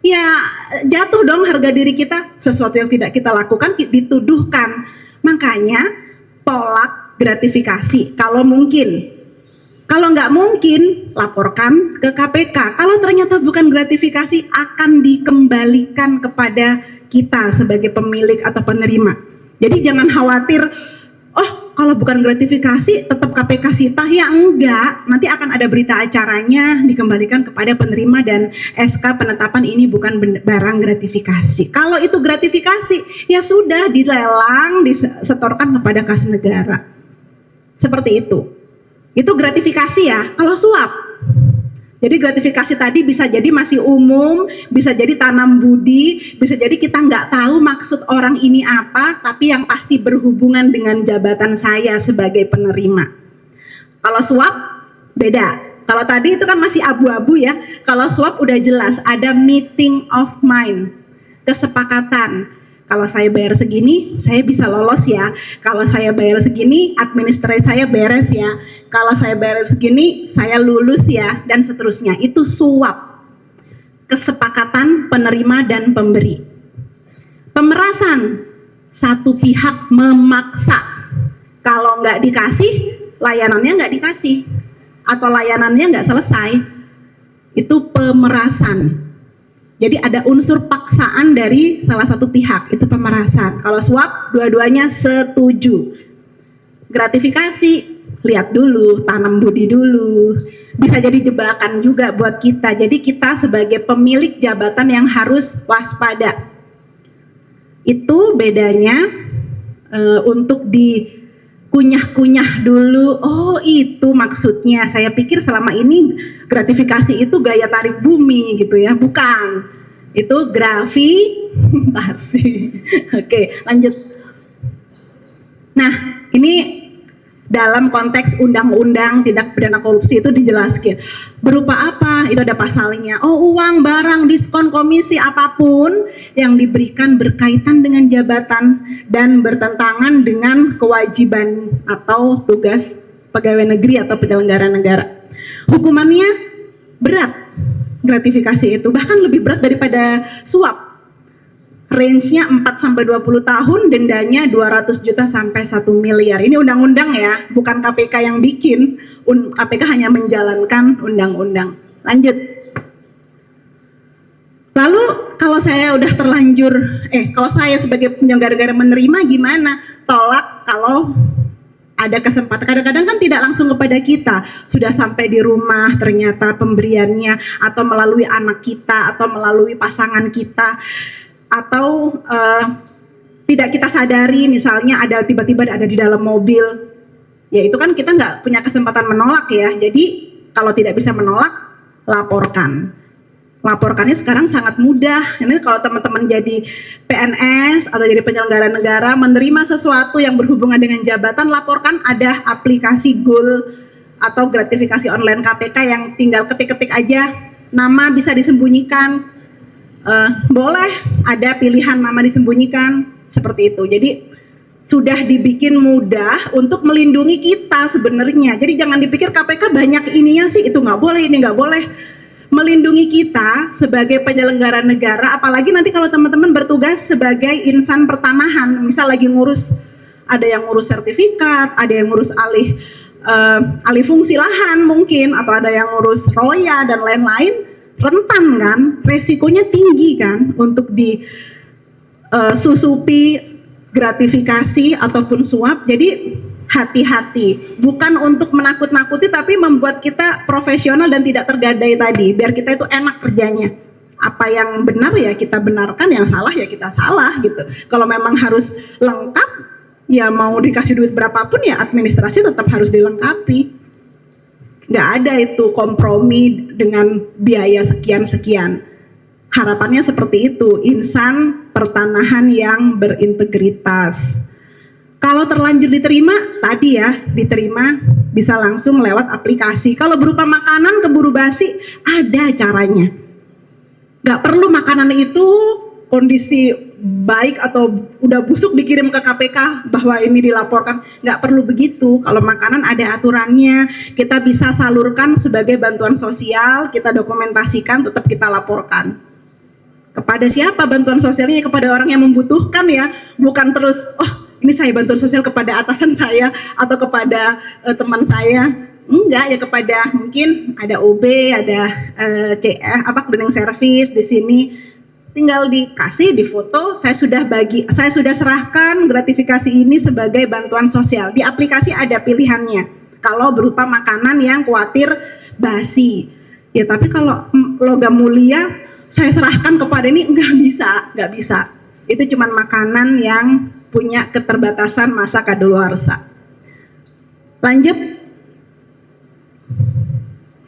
Ya jatuh dong harga diri kita, sesuatu yang tidak kita lakukan dituduhkan. Makanya tolak gratifikasi kalau mungkin. Kalau nggak mungkin, laporkan ke KPK. Kalau ternyata bukan gratifikasi, akan dikembalikan kepada kita sebagai pemilik atau penerima. Jadi jangan khawatir, oh kalau bukan gratifikasi tetap KPK sita, ya enggak, nanti akan ada berita acaranya dikembalikan kepada penerima dan SK penetapan ini bukan barang gratifikasi. Kalau itu gratifikasi, ya sudah dilelang, disetorkan kepada kas negara. Seperti itu. Itu gratifikasi ya. Kalau suap, jadi gratifikasi tadi bisa jadi masih umum, bisa jadi tanam budi, bisa jadi kita nggak tahu maksud orang ini apa, tapi yang pasti berhubungan dengan jabatan saya sebagai penerima. Kalau suap beda. Kalau tadi itu kan masih abu-abu ya. Kalau suap udah jelas ada meeting of mind, kesepakatan. Kalau saya bayar segini, saya bisa lolos ya. Kalau saya bayar segini, administrasi saya beres ya. Kalau saya bayar segini, saya lulus ya, dan seterusnya. Itu suap. Kesepakatan penerima dan pemberi. Pemerasan, satu pihak memaksa. Kalau nggak dikasih, layanannya nggak dikasih. Atau layanannya nggak selesai. Itu pemerasan. Jadi ada unsur paksaan dari salah satu pihak, itu pemerasan. Kalau suap, dua-duanya setuju. Gratifikasi, lihat dulu, tanam budi dulu. Bisa jadi jebakan juga buat kita. Jadi kita sebagai pemilik jabatan yang harus waspada. Itu bedanya untuk dikunyah-kunyah dulu. Oh itu maksudnya. Saya pikir selama ini gratifikasi itu gaya tarik bumi gitu ya, bukan. Itu gravitasi. Oke, lanjut. Nah, ini dalam konteks undang-undang tindak pidana korupsi itu dijelaskan. Berupa apa? Itu ada pasalnya. Oh, uang, barang, diskon, komisi, apapun yang diberikan berkaitan dengan jabatan dan bertentangan dengan kewajiban atau tugas pegawai negeri atau penyelenggara negara. Hukumannya berat, gratifikasi itu bahkan lebih berat daripada suap. Range-nya 4-20 tahun, dendanya 200 juta sampai 1 miliar. Ini undang-undang ya, bukan KPK yang bikin. KPK hanya menjalankan undang-undang. Lanjut. Lalu kalau saya udah terlanjur, kalau saya sebagai penyelenggara negara menerima gimana? Tolak kalau ada kesempatan. Kadang-kadang kan tidak langsung kepada kita, sudah sampai di rumah ternyata pemberiannya, atau melalui anak kita, atau melalui pasangan kita, atau tidak kita sadari, misalnya ada tiba-tiba ada di dalam mobil, ya itu kan kita nggak punya kesempatan menolak ya. Jadi kalau tidak bisa menolak, laporkan. Laporkannya sekarang sangat mudah. Ini kalau teman-teman jadi PNS atau jadi penyelenggara negara menerima sesuatu yang berhubungan dengan jabatan, laporkan. Ada aplikasi Goal atau gratifikasi online KPK yang tinggal ketik-ketik aja, nama bisa disembunyikan. Boleh ada pilihan nama disembunyikan seperti itu. Jadi sudah dibikin mudah untuk melindungi kita sebenarnya. Jadi jangan dipikir KPK banyak ininya sih, itu nggak boleh, ini nggak boleh. Melindungi kita sebagai penyelenggara negara, apalagi nanti kalau teman-teman bertugas sebagai insan pertanahan, misal lagi ngurus, ada yang ngurus sertifikat, ada yang ngurus alih fungsi lahan mungkin, atau ada yang ngurus roya dan lain-lain, rentan kan, resikonya tinggi kan untuk disusupi gratifikasi ataupun suap. Jadi hati-hati, bukan untuk menakut-nakuti tapi membuat kita profesional dan tidak tergadai tadi, biar kita itu enak kerjanya. Apa yang benar ya kita benarkan, yang salah ya kita salah gitu. Kalau memang harus lengkap, ya mau dikasih duit berapapun ya administrasi tetap harus dilengkapi. Nggak ada itu kompromi dengan biaya sekian-sekian. Harapannya seperti itu, insan pertanahan yang berintegritas. Kalau terlanjur diterima, tadi ya, diterima bisa langsung lewat aplikasi. Kalau berupa makanan keburu basi, ada caranya. Nggak perlu makanan itu kondisi baik atau udah busuk dikirim ke KPK bahwa ini dilaporkan. Nggak perlu begitu. Kalau makanan ada aturannya, kita bisa salurkan sebagai bantuan sosial, kita dokumentasikan, tetap kita laporkan. Kepada siapa bantuan sosialnya? Kepada orang yang membutuhkan ya, bukan terus, oh ini saya bantuan sosial kepada atasan saya atau kepada teman saya. Enggak, ya kepada mungkin ada OB, ada CF, cleaning service di sini. Tinggal dikasih, difoto, saya sudah serahkan gratifikasi ini sebagai bantuan sosial. Di aplikasi ada pilihannya. Kalau berupa makanan yang khawatir basi. Ya tapi kalau logam mulia, saya serahkan kepada ini, nggak bisa. Itu cuma makanan yang punya keterbatasan masa kadaluarsa. Lanjut.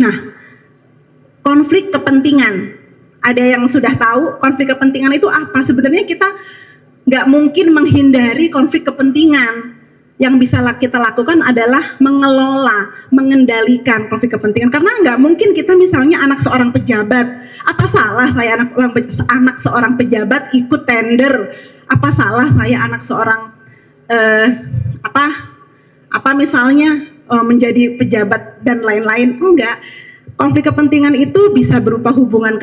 Nah, konflik kepentingan. Ada yang sudah tahu konflik kepentingan itu apa? Sebenarnya kita nggak mungkin menghindari konflik kepentingan. Yang bisa kita lakukan adalah mengelola, mengendalikan konflik kepentingan. Karena nggak mungkin kita misalnya anak seorang pejabat. Apa salah saya anak seorang pejabat ikut tender Apa salah saya anak seorang apa misalnya menjadi pejabat dan lain-lain? Enggak. Konflik kepentingan itu bisa berupa hubungan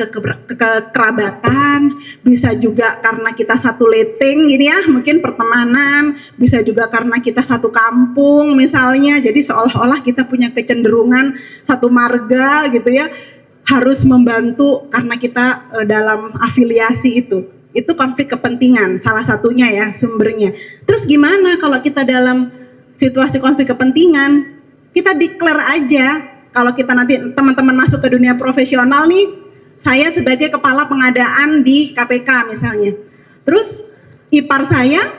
kekerabatan, bisa juga karena kita satu leteng gini ya, mungkin pertemanan, bisa juga karena kita satu kampung misalnya, jadi seolah-olah kita punya kecenderungan satu marga gitu ya, harus membantu karena kita dalam afiliasi itu konflik kepentingan, salah satunya ya sumbernya. Terus gimana kalau kita dalam situasi konflik kepentingan, kita declare aja. Kalau kita nanti teman-teman masuk ke dunia profesional nih, saya sebagai kepala pengadaan di KPK misalnya. Terus ipar saya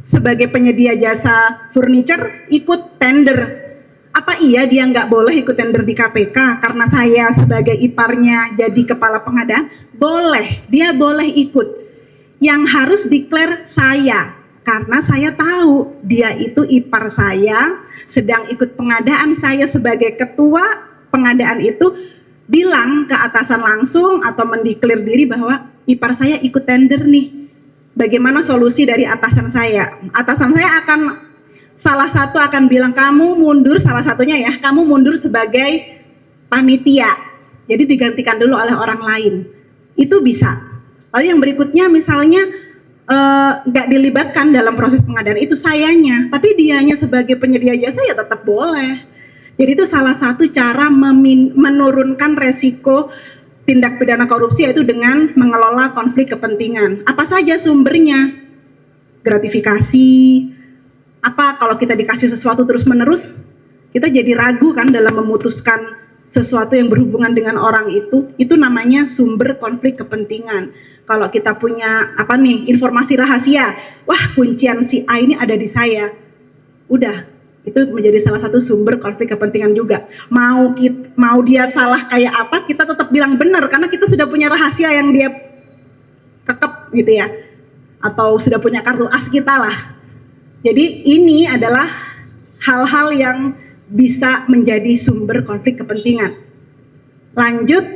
sebagai penyedia jasa furniture ikut tender. Apa iya dia nggak boleh ikut tender di KPK karena saya sebagai iparnya jadi kepala pengadaan? Boleh, dia boleh ikut. Yang harus declare saya, karena saya tahu dia itu ipar saya, sedang ikut pengadaan, saya sebagai ketua pengadaan itu bilang ke atasan langsung atau mendeklar diri bahwa ipar saya ikut tender nih. Bagaimana solusi dari atasan saya? Atasan saya akan salah satu akan bilang kamu mundur, salah satunya ya, kamu mundur sebagai panitia. Jadi digantikan dulu oleh orang lain. Itu bisa. Lalu yang berikutnya misalnya nggak dilibatkan dalam proses pengadaan itu sayanya, tapi dianya sebagai penyedia jasa ya tetap boleh. Jadi itu salah satu cara menurunkan resiko tindak pidana korupsi, yaitu dengan mengelola konflik kepentingan. Apa saja sumbernya? Gratifikasi. Apa kalau kita dikasih sesuatu terus menerus, kita jadi ragu kan dalam memutuskan sesuatu yang berhubungan dengan orang itu namanya sumber konflik kepentingan. Kalau kita punya informasi rahasia, wah kuncian si A ini ada di saya, udah itu menjadi salah satu sumber konflik kepentingan juga. Mau dia salah kayak apa, kita tetap bilang benar karena kita sudah punya rahasia yang dia kekep gitu ya, atau sudah punya kartu as kita lah. Jadi ini adalah hal-hal yang bisa menjadi sumber konflik kepentingan. Lanjut.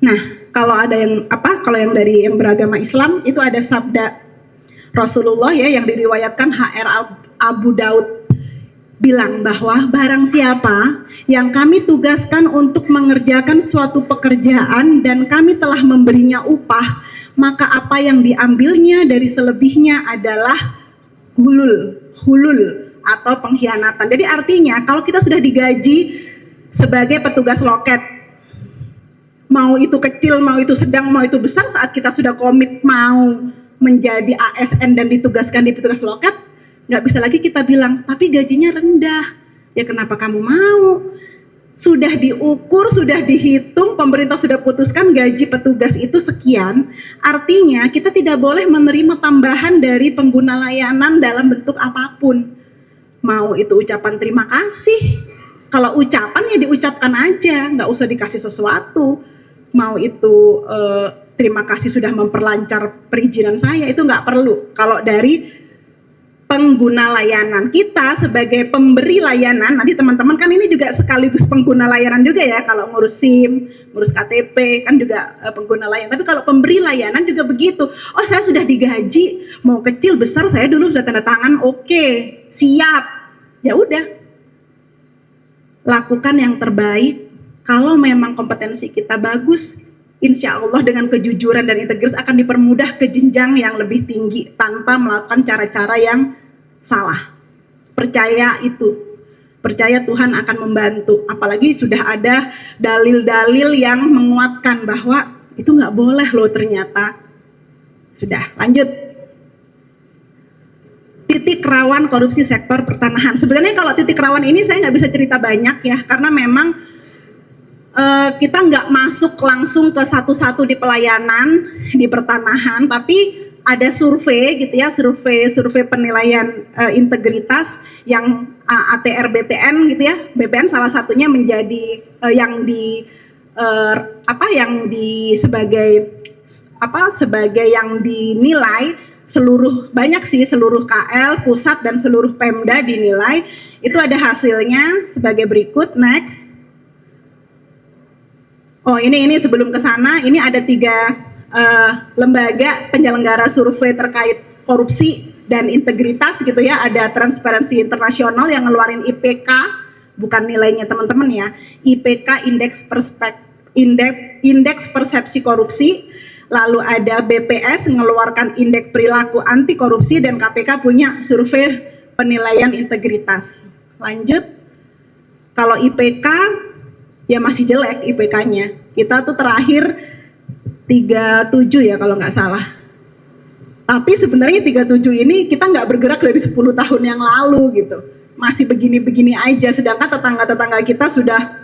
Nah, kalau yang dari yang beragama Islam itu ada sabda Rasulullah ya yang diriwayatkan HR Abu Daud bilang bahwa barang siapa yang kami tugaskan untuk mengerjakan suatu pekerjaan dan kami telah memberinya upah, maka apa yang diambilnya dari selebihnya adalah hulul atau pengkhianatan. Jadi artinya kalau kita sudah digaji sebagai petugas loket, mau itu kecil, mau itu sedang, mau itu besar, saat kita sudah komit mau menjadi ASN dan ditugaskan di petugas loket, nggak bisa lagi kita bilang, tapi gajinya rendah. Ya kenapa kamu mau? Sudah diukur, sudah dihitung, pemerintah sudah putuskan gaji petugas itu sekian, artinya kita tidak boleh menerima tambahan dari pengguna layanan dalam bentuk apapun. Mau itu ucapan terima kasih, kalau ucapan ya diucapkan aja, nggak usah dikasih sesuatu. Mau itu terima kasih sudah memperlancar perizinan saya, itu nggak perlu. Kalau dari pengguna layanan, kita sebagai pemberi layanan, nanti teman-teman kan ini juga sekaligus pengguna layanan juga ya, kalau ngurus SIM, ngurus KTP kan juga pengguna layanan. Tapi kalau pemberi layanan juga begitu. Oh saya sudah digaji, mau kecil besar saya dulu sudah tanda tangan, oke, siap. Ya udah, lakukan yang terbaik. Kalau memang kompetensi kita bagus, insya Allah dengan kejujuran dan integritas akan dipermudah ke jenjang yang lebih tinggi tanpa melakukan cara-cara yang salah. Percaya itu, percaya Tuhan akan membantu. Apalagi sudah ada dalil-dalil yang menguatkan bahwa itu nggak boleh loh ternyata. Sudah, lanjut. Titik rawan korupsi sektor pertanahan. Sebenarnya kalau titik rawan ini saya nggak bisa cerita banyak ya, karena memang kita nggak masuk langsung ke satu-satu di pelayanan, di pertanahan, tapi ada survei gitu ya, survei penilaian integritas yang ATR BPN gitu ya. BPN salah satunya menjadi sebagai yang dinilai seluruh KL, pusat dan seluruh Pemda dinilai. Itu ada hasilnya sebagai berikut, next. Oh ini sebelum ke sana, ini ada lembaga penyelenggara survei terkait korupsi dan integritas gitu ya. Ada Transparency International yang ngeluarin IPK, bukan nilainya teman-teman ya, IPK indeks persepsi korupsi. Lalu ada BPS mengeluarkan indeks perilaku anti korupsi, dan KPK punya survei penilaian integritas. Lanjut, kalau IPK ya masih jelek IPK-nya. Kita tuh terakhir 37 ya kalau nggak salah. Tapi sebenarnya 37 ini kita nggak bergerak dari 10 tahun yang lalu gitu. Masih begini-begini aja, sedangkan tetangga-tetangga kita sudah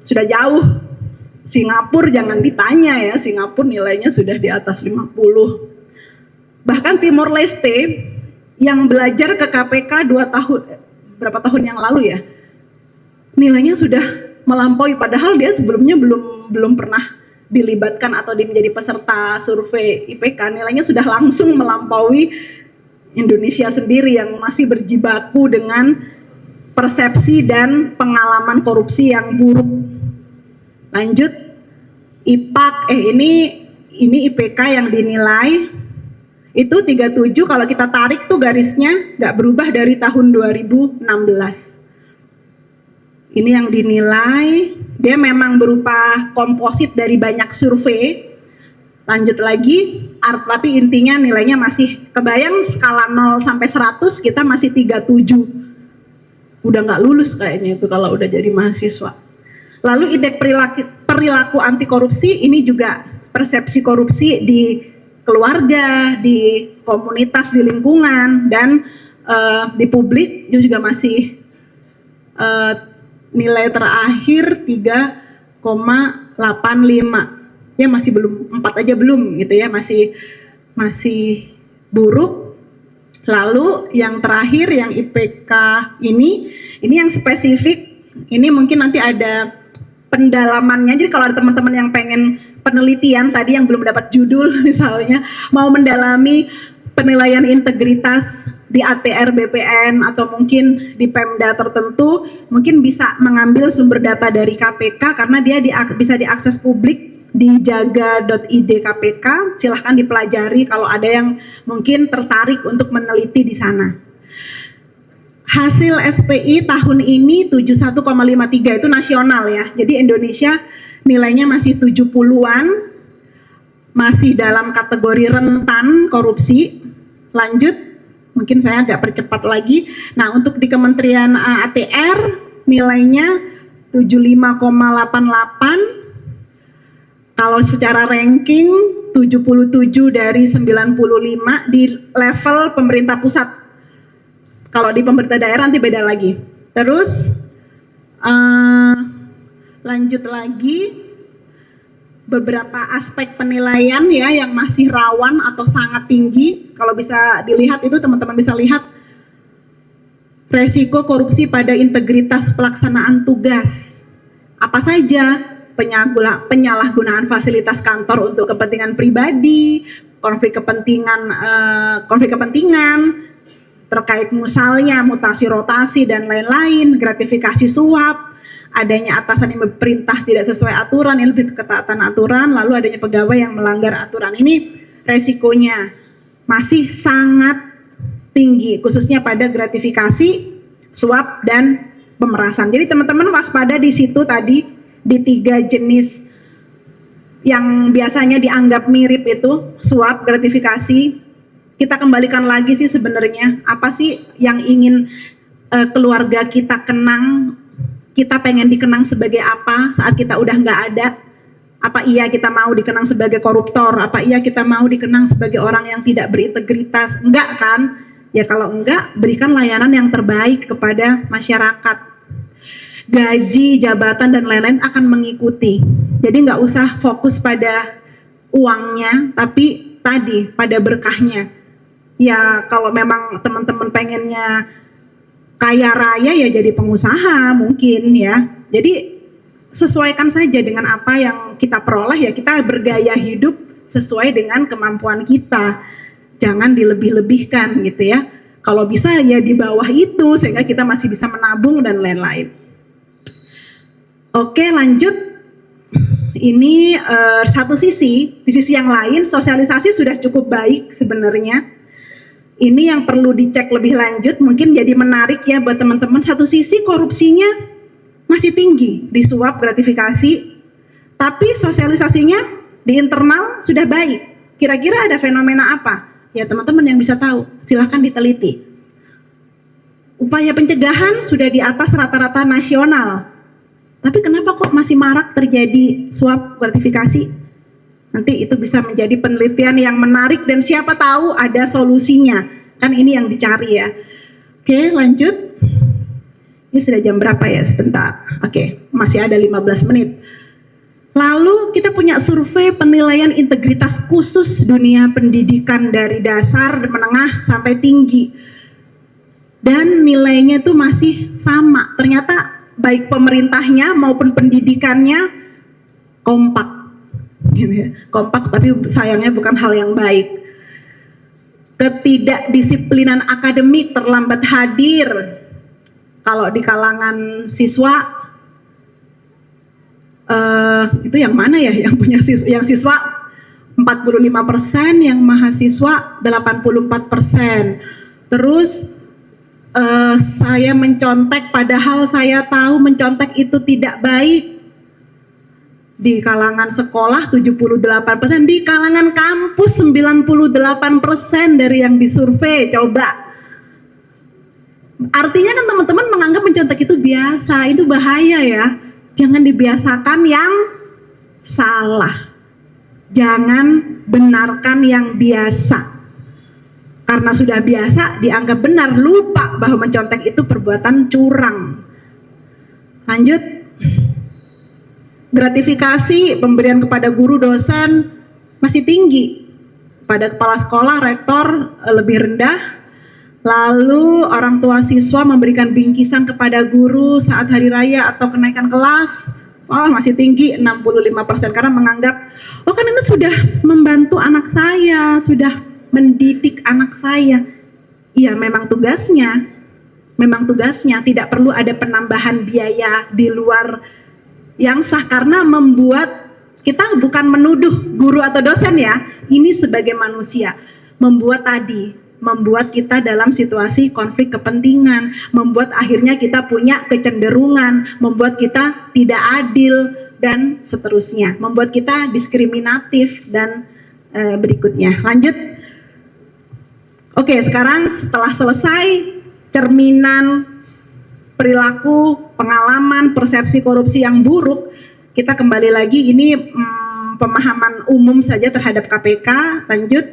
jauh. Singapura jangan ditanya ya, Singapura nilainya sudah di atas 50. Bahkan Timor Leste yang belajar ke KPK berapa tahun yang lalu ya, nilainya sudah melampaui, padahal dia sebelumnya belum pernah dilibatkan atau menjadi peserta survei IPK, nilainya sudah langsung melampaui Indonesia sendiri yang masih berjibaku dengan persepsi dan pengalaman korupsi yang buruk. Lanjut, IPAK, ini IPK yang dinilai itu 37, kalau kita tarik tuh garisnya nggak berubah dari tahun 2016. Ini yang dinilai, dia memang berupa komposit dari banyak survei. Lanjut lagi, tapi intinya nilainya masih, kebayang skala 0 sampai 100 kita masih 37. Udah nggak lulus kayaknya itu kalau udah jadi mahasiswa. Lalu indeks perilaku anti korupsi, ini juga persepsi korupsi di keluarga, di komunitas, di lingkungan, dan di publik itu juga masih nilai terakhir 3,85. Ya masih belum, 4 aja belum gitu ya, masih buruk. Lalu yang terakhir yang IPK ini yang spesifik, ini mungkin nanti ada pendalamannya. Jadi kalau ada teman-teman yang pengen penelitian tadi yang belum dapat judul misalnya, mau mendalami penilaian integritas di ATR BPN atau mungkin di Pemda tertentu, mungkin bisa mengambil sumber data dari KPK karena dia bisa diakses publik di jaga.id KPK. Silahkan dipelajari kalau ada yang mungkin tertarik untuk meneliti di sana. Hasil SPI tahun ini 71,53 itu nasional ya. Jadi Indonesia nilainya masih 70-an, masih dalam kategori rentan korupsi. Lanjut, mungkin saya agak percepat lagi. Nah, untuk di Kementerian ATR nilainya 75,88. Kalau secara ranking 77 dari 95 di level pemerintah pusat. Kalau di pemerintah daerah nanti beda lagi. Terus lanjut lagi, beberapa aspek penilaian ya yang masih rawan atau sangat tinggi. Kalau bisa dilihat itu, teman-teman bisa lihat resiko korupsi pada integritas pelaksanaan tugas. Apa saja? Penyalahgunaan fasilitas kantor untuk kepentingan pribadi, konflik kepentingan terkait misalnya mutasi rotasi dan lain-lain, gratifikasi suap, adanya atasan yang berperintah tidak sesuai aturan, yang lebih ketaatan aturan, lalu adanya pegawai yang melanggar aturan. Ini resikonya masih sangat tinggi, khususnya pada gratifikasi, suap, dan pemerasan. Jadi teman-teman waspada di situ tadi, di 3 jenis yang biasanya dianggap mirip itu, suap, gratifikasi. Kita kembalikan lagi sih sebenarnya, apa sih yang ingin keluarga kita kenang, kita pengen dikenang sebagai apa saat kita udah nggak ada? Apa iya kita mau dikenang sebagai koruptor? Apa iya kita mau dikenang sebagai orang yang tidak berintegritas? Enggak kan? Ya kalau enggak, berikan layanan yang terbaik kepada masyarakat. Gaji, jabatan, dan lain-lain akan mengikuti. Jadi nggak usah fokus pada uangnya, tapi tadi pada berkahnya. Ya kalau memang teman-teman pengennya kaya raya ya jadi pengusaha mungkin ya. Jadi sesuaikan saja dengan apa yang kita peroleh, ya kita bergaya hidup sesuai dengan kemampuan kita. Jangan dilebih-lebihkan gitu ya. Kalau bisa ya di bawah itu sehingga kita masih bisa menabung dan lain-lain. Oke, lanjut. ini satu sisi, di sisi yang lain sosialisasi sudah cukup baik sebenarnya. Ini yang perlu dicek lebih lanjut, mungkin jadi menarik ya buat teman-teman. Satu sisi korupsinya masih tinggi di suap gratifikasi, tapi sosialisasinya di internal sudah baik. Kira-kira ada fenomena apa? Ya teman-teman yang bisa tahu, silahkan diteliti. Upaya pencegahan sudah di atas rata-rata nasional. Tapi kenapa kok masih marak terjadi suap gratifikasi? Nanti itu bisa menjadi penelitian yang menarik dan siapa tahu ada solusinya. Kan ini yang dicari ya. Oke, lanjut. Ini sudah jam berapa ya? Sebentar. Oke, masih ada 15 menit. Lalu kita punya survei penilaian integritas khusus dunia pendidikan dari dasar, menengah sampai tinggi. Dan nilainya itu masih sama. Ternyata baik pemerintahnya maupun pendidikannya kompak. Gitu ya. Kompak tapi sayangnya bukan hal yang baik. Ketidakdisiplinan akademik terlambat hadir. Kalau di kalangan siswa itu yang mana ya yang punya yang siswa 45%, yang mahasiswa 84%. Terus saya mencontek padahal saya tahu mencontek itu tidak baik. Di kalangan sekolah 78%, di kalangan kampus 98% dari yang disurvei. Coba. Artinya kan teman-teman menganggap mencontek itu biasa, itu bahaya ya. Jangan dibiasakan yang salah. Jangan benarkan yang biasa. Karena sudah biasa dianggap benar, lupa bahwa mencontek itu perbuatan curang. Lanjut. Gratifikasi pemberian kepada guru dosen masih tinggi. Pada kepala sekolah, rektor lebih rendah. Lalu orang tua siswa memberikan bingkisan kepada guru saat hari raya atau kenaikan kelas. Masih tinggi 65% karena menganggap kan ini sudah membantu anak saya, sudah mendidik anak saya. Iya, memang tugasnya tidak perlu ada penambahan biaya di luar yang sah, karena membuat kita bukan menuduh guru atau dosen ya, ini sebagai manusia membuat kita dalam situasi konflik kepentingan, membuat akhirnya kita punya kecenderungan, membuat kita tidak adil dan seterusnya, membuat kita diskriminatif dan berikutnya. Lanjut. Oke, sekarang setelah selesai cerminan perilaku, pengalaman, persepsi korupsi yang buruk, kita kembali lagi ini pemahaman umum saja terhadap KPK. Lanjut.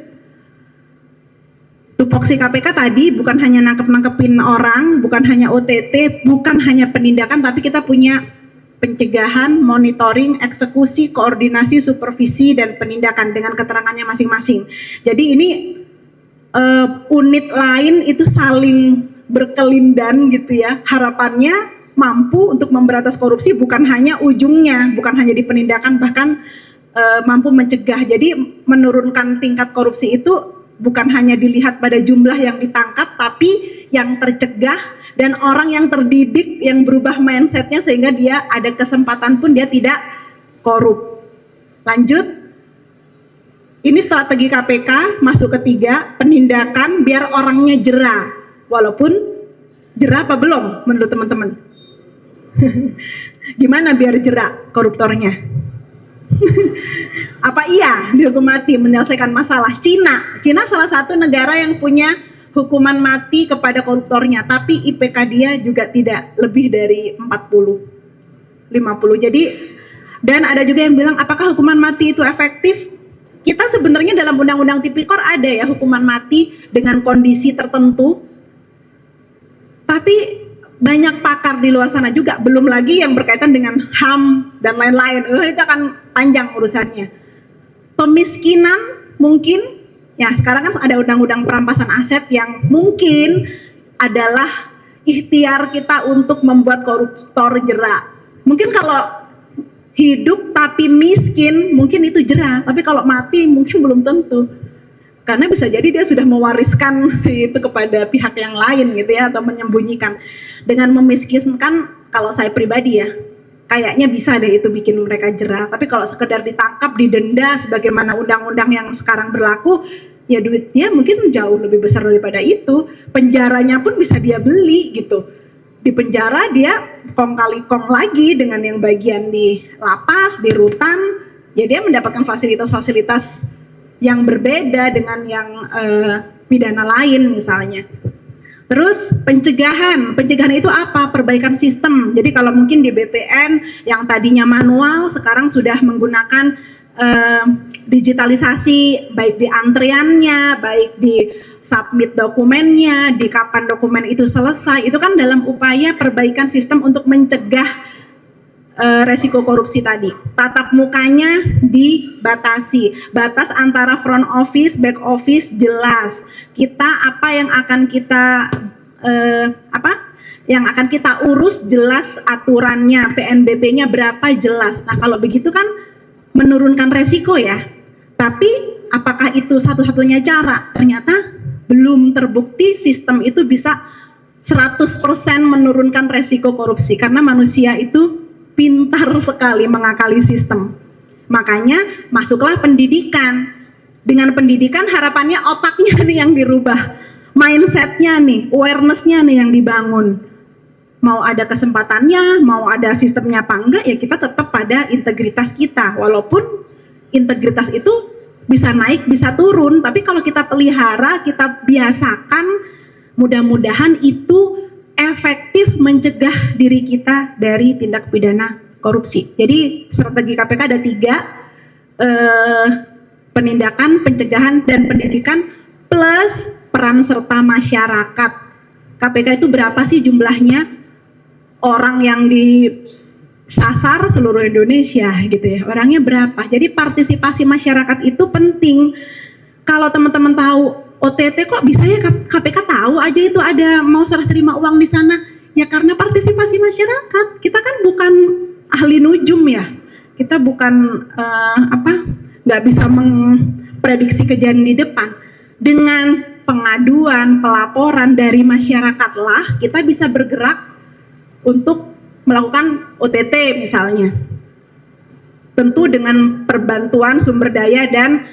Tupoksi KPK tadi bukan hanya nangkep-nangkepin orang, bukan hanya OTT, bukan hanya penindakan, tapi kita punya pencegahan, monitoring, eksekusi, koordinasi, supervisi, dan penindakan dengan keterangannya masing-masing. Jadi ini unit lain itu saling berkelindan gitu ya. Harapannya mampu untuk memberantas korupsi, bukan hanya ujungnya, bukan hanya di penindakan, bahkan mampu mencegah. Jadi menurunkan tingkat korupsi itu bukan hanya dilihat pada jumlah yang ditangkap, tapi yang tercegah dan orang yang terdidik, yang berubah mindsetnya sehingga dia ada kesempatan pun dia tidak korup. Lanjut. Ini strategi KPK, masuk ketiga, penindakan biar orangnya jera. Walaupun jera apa belum menurut teman-teman? Gimana biar jera koruptornya? Apa iya dihukum mati menyelesaikan masalah? Cina salah satu negara yang punya hukuman mati kepada koruptornya, tapi IPK dia juga tidak lebih dari 40, 50. Jadi, dan ada juga yang bilang apakah hukuman mati itu efektif? Kita sebenarnya dalam Undang-Undang Tipikor ada ya hukuman mati dengan kondisi tertentu. Tapi banyak pakar di luar sana juga, belum lagi yang berkaitan dengan HAM dan lain-lain. Itu akan panjang urusannya. Pemiskinan mungkin, ya sekarang kan ada undang-undang perampasan aset yang mungkin adalah ikhtiar kita untuk membuat koruptor jera. Mungkin kalau hidup tapi miskin mungkin itu jera, tapi kalau mati mungkin belum tentu. Karena bisa jadi dia sudah mewariskan si itu kepada pihak yang lain gitu ya, atau menyembunyikan. Dengan memiskinkan, kalau saya pribadi ya, kayaknya bisa deh itu bikin mereka jera. Tapi kalau sekedar ditangkap, didenda sebagaimana undang-undang yang sekarang berlaku, ya duitnya mungkin jauh lebih besar daripada itu. Penjaranya pun bisa dia beli gitu. Di penjara dia kong kali kong lagi dengan yang bagian di lapas, di rutan, ya dia mendapatkan fasilitas-fasilitas yang berbeda dengan yang pidana lain misalnya. Terus pencegahan itu apa? Perbaikan sistem. Jadi kalau mungkin di BPN yang tadinya manual sekarang sudah menggunakan digitalisasi, baik di antriannya, baik di submit dokumennya, di kapan dokumen itu selesai. Itu kan dalam upaya perbaikan sistem untuk mencegah resiko korupsi tadi. Tatap mukanya dibatasi, batas antara front office, back office jelas. Kita apa yang akan kita urus jelas aturannya, PNBP-nya berapa jelas. Nah kalau begitu kan menurunkan resiko ya. Tapi apakah itu satu-satunya cara? Ternyata belum terbukti sistem itu bisa 100% menurunkan resiko korupsi karena manusia itu pintar sekali mengakali sistem. Makanya masuklah pendidikan. Dengan pendidikan harapannya otaknya nih yang dirubah, mindsetnya nih, awarenessnya nih yang dibangun. Mau ada kesempatannya, mau ada sistemnya apa enggak, ya kita tetap pada integritas kita. Walaupun integritas itu bisa naik, bisa turun, tapi kalau kita pelihara, kita biasakan, mudah-mudahan itu efektif mencegah diri kita dari tindak pidana korupsi. Jadi strategi KPK ada 3, penindakan, pencegahan, dan pendidikan plus peran serta masyarakat. KPK itu berapa sih jumlahnya orang yang disasar seluruh Indonesia gitu ya, orangnya berapa? Jadi partisipasi masyarakat itu penting. Kalau teman-teman tahu OTT kok bisa ya KPK tahu aja itu ada mau serah terima uang di sana, ya karena partisipasi masyarakat. Kita kan bukan ahli nujum ya, kita bukan nggak bisa memprediksi kejadian di depan. Dengan pengaduan, pelaporan dari masyarakatlah kita bisa bergerak untuk melakukan OTT misalnya. Tentu dengan perbantuan sumber daya dan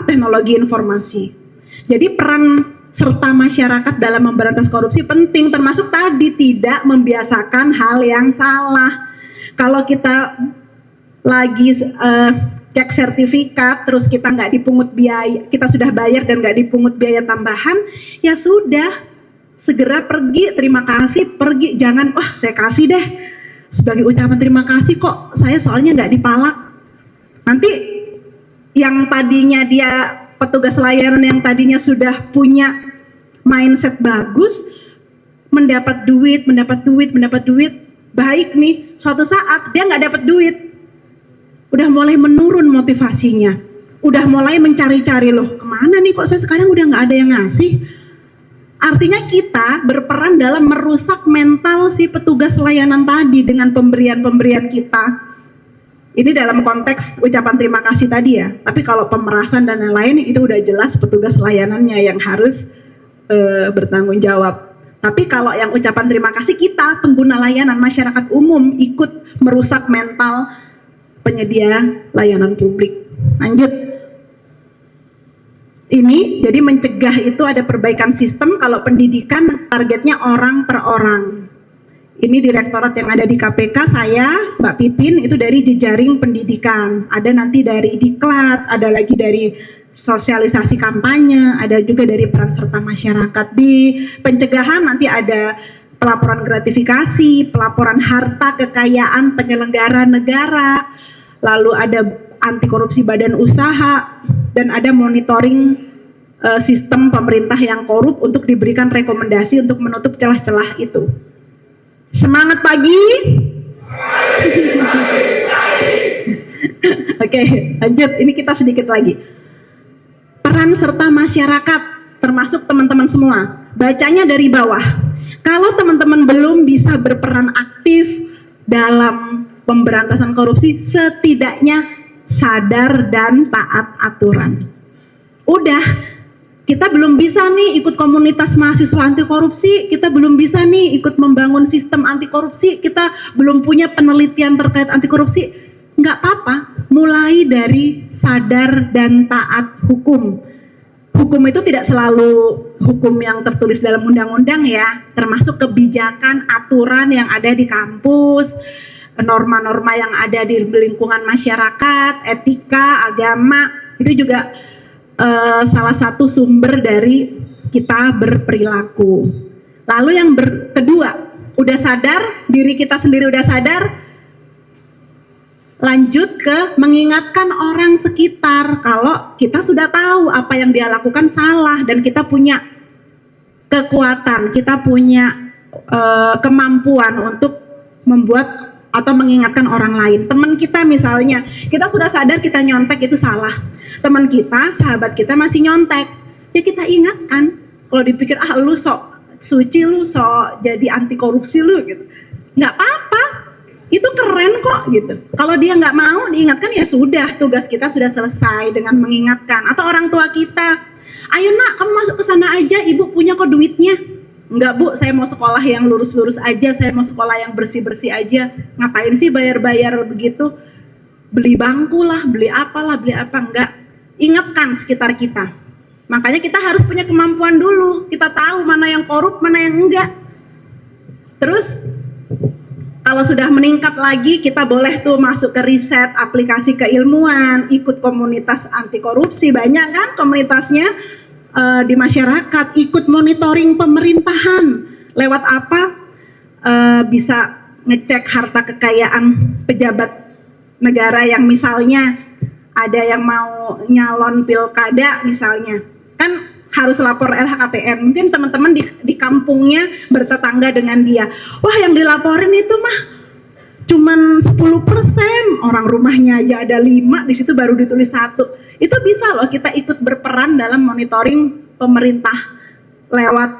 teknologi informasi. Jadi peran serta masyarakat dalam memberantas korupsi penting, termasuk tadi tidak membiasakan hal yang salah. Kalau kita lagi cek sertifikat terus kita nggak dipungut biaya, kita sudah bayar dan nggak dipungut biaya tambahan, ya sudah segera pergi, terima kasih, pergi, jangan wah saya kasih deh sebagai ucapan terima kasih kok saya soalnya nggak dipalak. Nanti yang tadinya dia petugas layanan yang tadinya sudah punya mindset bagus, mendapat duit, baik nih, suatu saat dia nggak dapat duit, udah mulai menurun motivasinya, udah mulai mencari-cari loh, kemana nih kok saya sekarang udah nggak ada yang ngasih. Artinya kita berperan dalam merusak mental si petugas layanan tadi dengan pemberian-pemberian kita. Ini dalam konteks ucapan terima kasih tadi ya, tapi kalau pemerasan dan lain-lain itu udah jelas petugas layanannya yang harus bertanggung jawab. Tapi kalau yang ucapan terima kasih kita, pengguna layanan, masyarakat umum ikut merusak mental penyedia layanan publik. Lanjut. Ini jadi mencegah itu ada perbaikan sistem, kalau pendidikan targetnya orang per orang. Ini direktorat yang ada di KPK, saya, Mbak Pipin, itu dari jejaring pendidikan. Ada nanti dari diklat, ada lagi dari sosialisasi kampanye, ada juga dari peran serta masyarakat. Di pencegahan nanti ada pelaporan gratifikasi, pelaporan harta kekayaan penyelenggara negara, lalu ada anti korupsi badan usaha, dan ada monitoring sistem pemerintah yang korup untuk diberikan rekomendasi untuk menutup celah-celah itu. Semangat pagi. Oke, lanjut. Ini kita sedikit lagi. Peran serta masyarakat, termasuk teman-teman semua. Bacanya dari bawah. Kalau teman-teman belum bisa berperan aktif dalam pemberantasan korupsi, setidaknya sadar dan taat aturan. Udah, kita belum bisa nih ikut komunitas mahasiswa anti korupsi, kita belum bisa nih ikut membangun sistem anti korupsi, kita belum punya penelitian terkait anti korupsi. Nggak apa-apa, mulai dari sadar dan taat hukum. Hukum itu tidak selalu hukum yang tertulis dalam undang-undang ya, termasuk kebijakan, aturan yang ada di kampus, norma-norma yang ada di lingkungan masyarakat, etika, agama, itu juga salah satu sumber dari kita berperilaku. Lalu yang kedua, udah sadar, diri kita sendiri udah sadar, lanjut ke mengingatkan orang sekitar kalau kita sudah tahu apa yang dia lakukan salah dan kita punya kekuatan, kita punya kemampuan untuk membuat atau mengingatkan orang lain. Teman kita misalnya, kita sudah sadar kita nyontek itu salah. Teman kita, sahabat kita masih nyontek, ya kita ingatkan. Kalau dipikir lu sok suci, lu sok jadi anti korupsi lu gitu, nggak apa-apa, itu keren kok gitu. Kalau dia nggak mau diingatkan ya sudah, tugas kita sudah selesai dengan mengingatkan. Atau orang tua kita, ayo nak kamu masuk ke sana aja, ibu punya kok duitnya. Enggak bu, saya mau sekolah yang lurus-lurus aja, saya mau sekolah yang bersih-bersih aja. Ngapain sih bayar-bayar begitu? Beli bangku lah, beli apalah, beli apa, enggak. Ingatkan sekitar kita. Makanya kita harus punya kemampuan dulu. Kita tahu mana yang korup, mana yang enggak. Terus, kalau sudah meningkat lagi, kita boleh tuh masuk ke riset, aplikasi keilmuan, ikut komunitas anti korupsi, banyak kan komunitasnya. Di masyarakat, ikut monitoring pemerintahan lewat apa, bisa ngecek harta kekayaan pejabat negara yang misalnya ada yang mau nyalon pilkada misalnya, kan harus lapor LHKPN. Mungkin teman-teman di kampungnya bertetangga dengan dia, wah yang dilaporin itu mah cuman 10%, orang rumahnya aja ada 5, di situ baru ditulis 1. Itu bisa loh kita ikut berperan dalam monitoring pemerintah lewat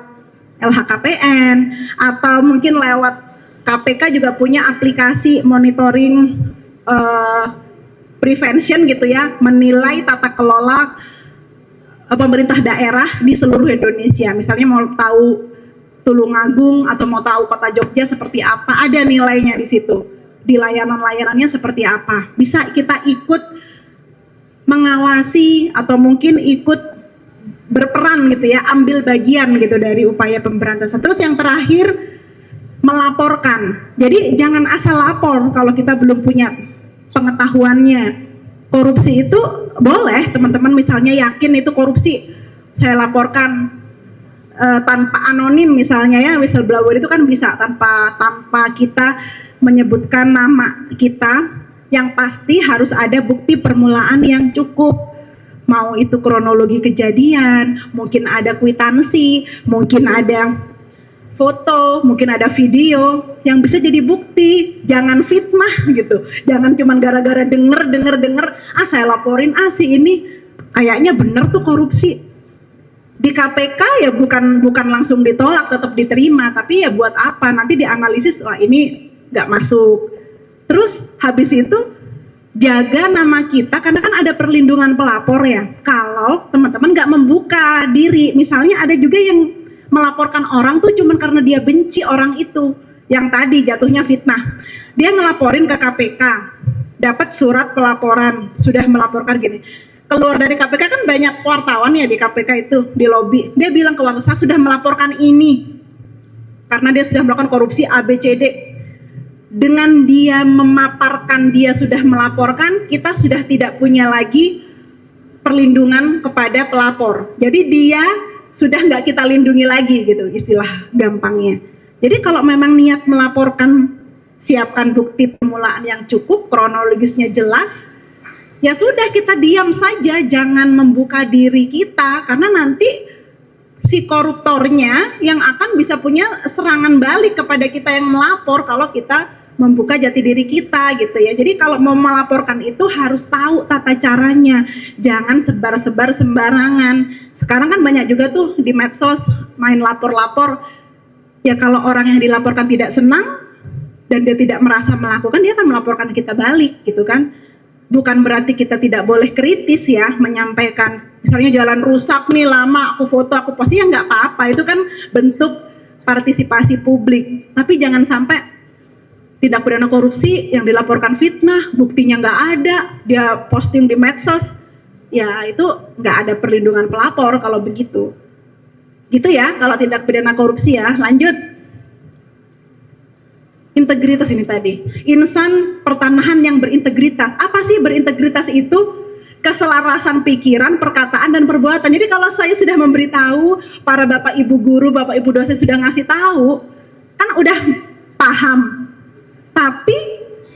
LHKPN atau mungkin lewat KPK juga punya aplikasi monitoring prevention gitu ya, menilai tata kelola pemerintah daerah di seluruh Indonesia. Misalnya mau tahu Tulungagung atau mau tahu Kota Jogja seperti apa, ada nilainya di situ. Di layanan-layanannya seperti apa. Bisa kita ikut mengawasi atau mungkin ikut berperan gitu ya, ambil bagian gitu dari upaya pemberantasan. Terus yang terakhir, melaporkan. Jadi jangan asal lapor kalau kita belum punya pengetahuannya. Korupsi itu boleh, teman-teman misalnya yakin itu korupsi, saya laporkan tanpa anonim misalnya ya, whistleblower itu kan bisa tanpa kita menyebutkan nama kita. Yang pasti harus ada bukti permulaan yang cukup. Mau itu kronologi kejadian, mungkin ada kwitansi, mungkin ada foto, mungkin ada video yang bisa jadi bukti. Jangan fitnah gitu. Jangan cuman gara-gara denger, saya laporin si ini kayaknya bener tuh korupsi. Di KPK ya bukan langsung ditolak, tetap diterima, tapi ya buat apa? Nanti dianalisis, wah ini nggak masuk. Terus habis itu jaga nama kita, karena kan ada perlindungan pelapor ya. Kalau teman-teman nggak membuka diri, misalnya ada juga yang melaporkan orang tuh cuma karena dia benci orang itu, yang tadi jatuhnya fitnah. Dia ngelaporin ke KPK, dapat surat pelaporan, sudah melaporkan gini. Keluar dari KPK kan banyak wartawan ya di KPK itu, di lobi. Dia bilang ke wartawan, saya sudah melaporkan ini karena dia sudah melakukan korupsi ABCD. Dengan dia memaparkan dia sudah melaporkan, kita sudah tidak punya lagi perlindungan kepada pelapor. Jadi dia sudah nggak kita lindungi lagi gitu, istilah gampangnya. Jadi kalau memang niat melaporkan, siapkan bukti permulaan yang cukup, kronologisnya jelas, ya sudah kita diam saja, jangan membuka diri kita, karena nanti si koruptornya yang akan bisa punya serangan balik kepada kita yang melapor kalau kita membuka jati diri kita gitu ya. Jadi kalau mau melaporkan itu harus tahu tata caranya, jangan sebar-sebar sembarangan. Sekarang kan banyak juga tuh di medsos main lapor-lapor. Ya kalau orang yang dilaporkan tidak senang dan dia tidak merasa melakukan, dia akan melaporkan kita balik gitu kan. Bukan berarti kita tidak boleh kritis ya, menyampaikan misalnya jalan rusak nih lama, aku foto, aku post, ya nggak apa-apa, itu kan bentuk partisipasi publik. Tapi jangan sampai tindak pidana korupsi yang dilaporkan fitnah, buktinya nggak ada, dia posting di medsos, ya itu nggak ada perlindungan pelapor kalau begitu. Gitu ya kalau tindak pidana korupsi ya. Lanjut. Integritas ini tadi, insan pertanahan yang berintegritas. Apa sih berintegritas itu? Keselarasan pikiran, perkataan, dan perbuatan. Jadi kalau saya sudah memberitahu, para bapak ibu guru, bapak ibu dosen sudah ngasih tahu, kan udah paham. Tapi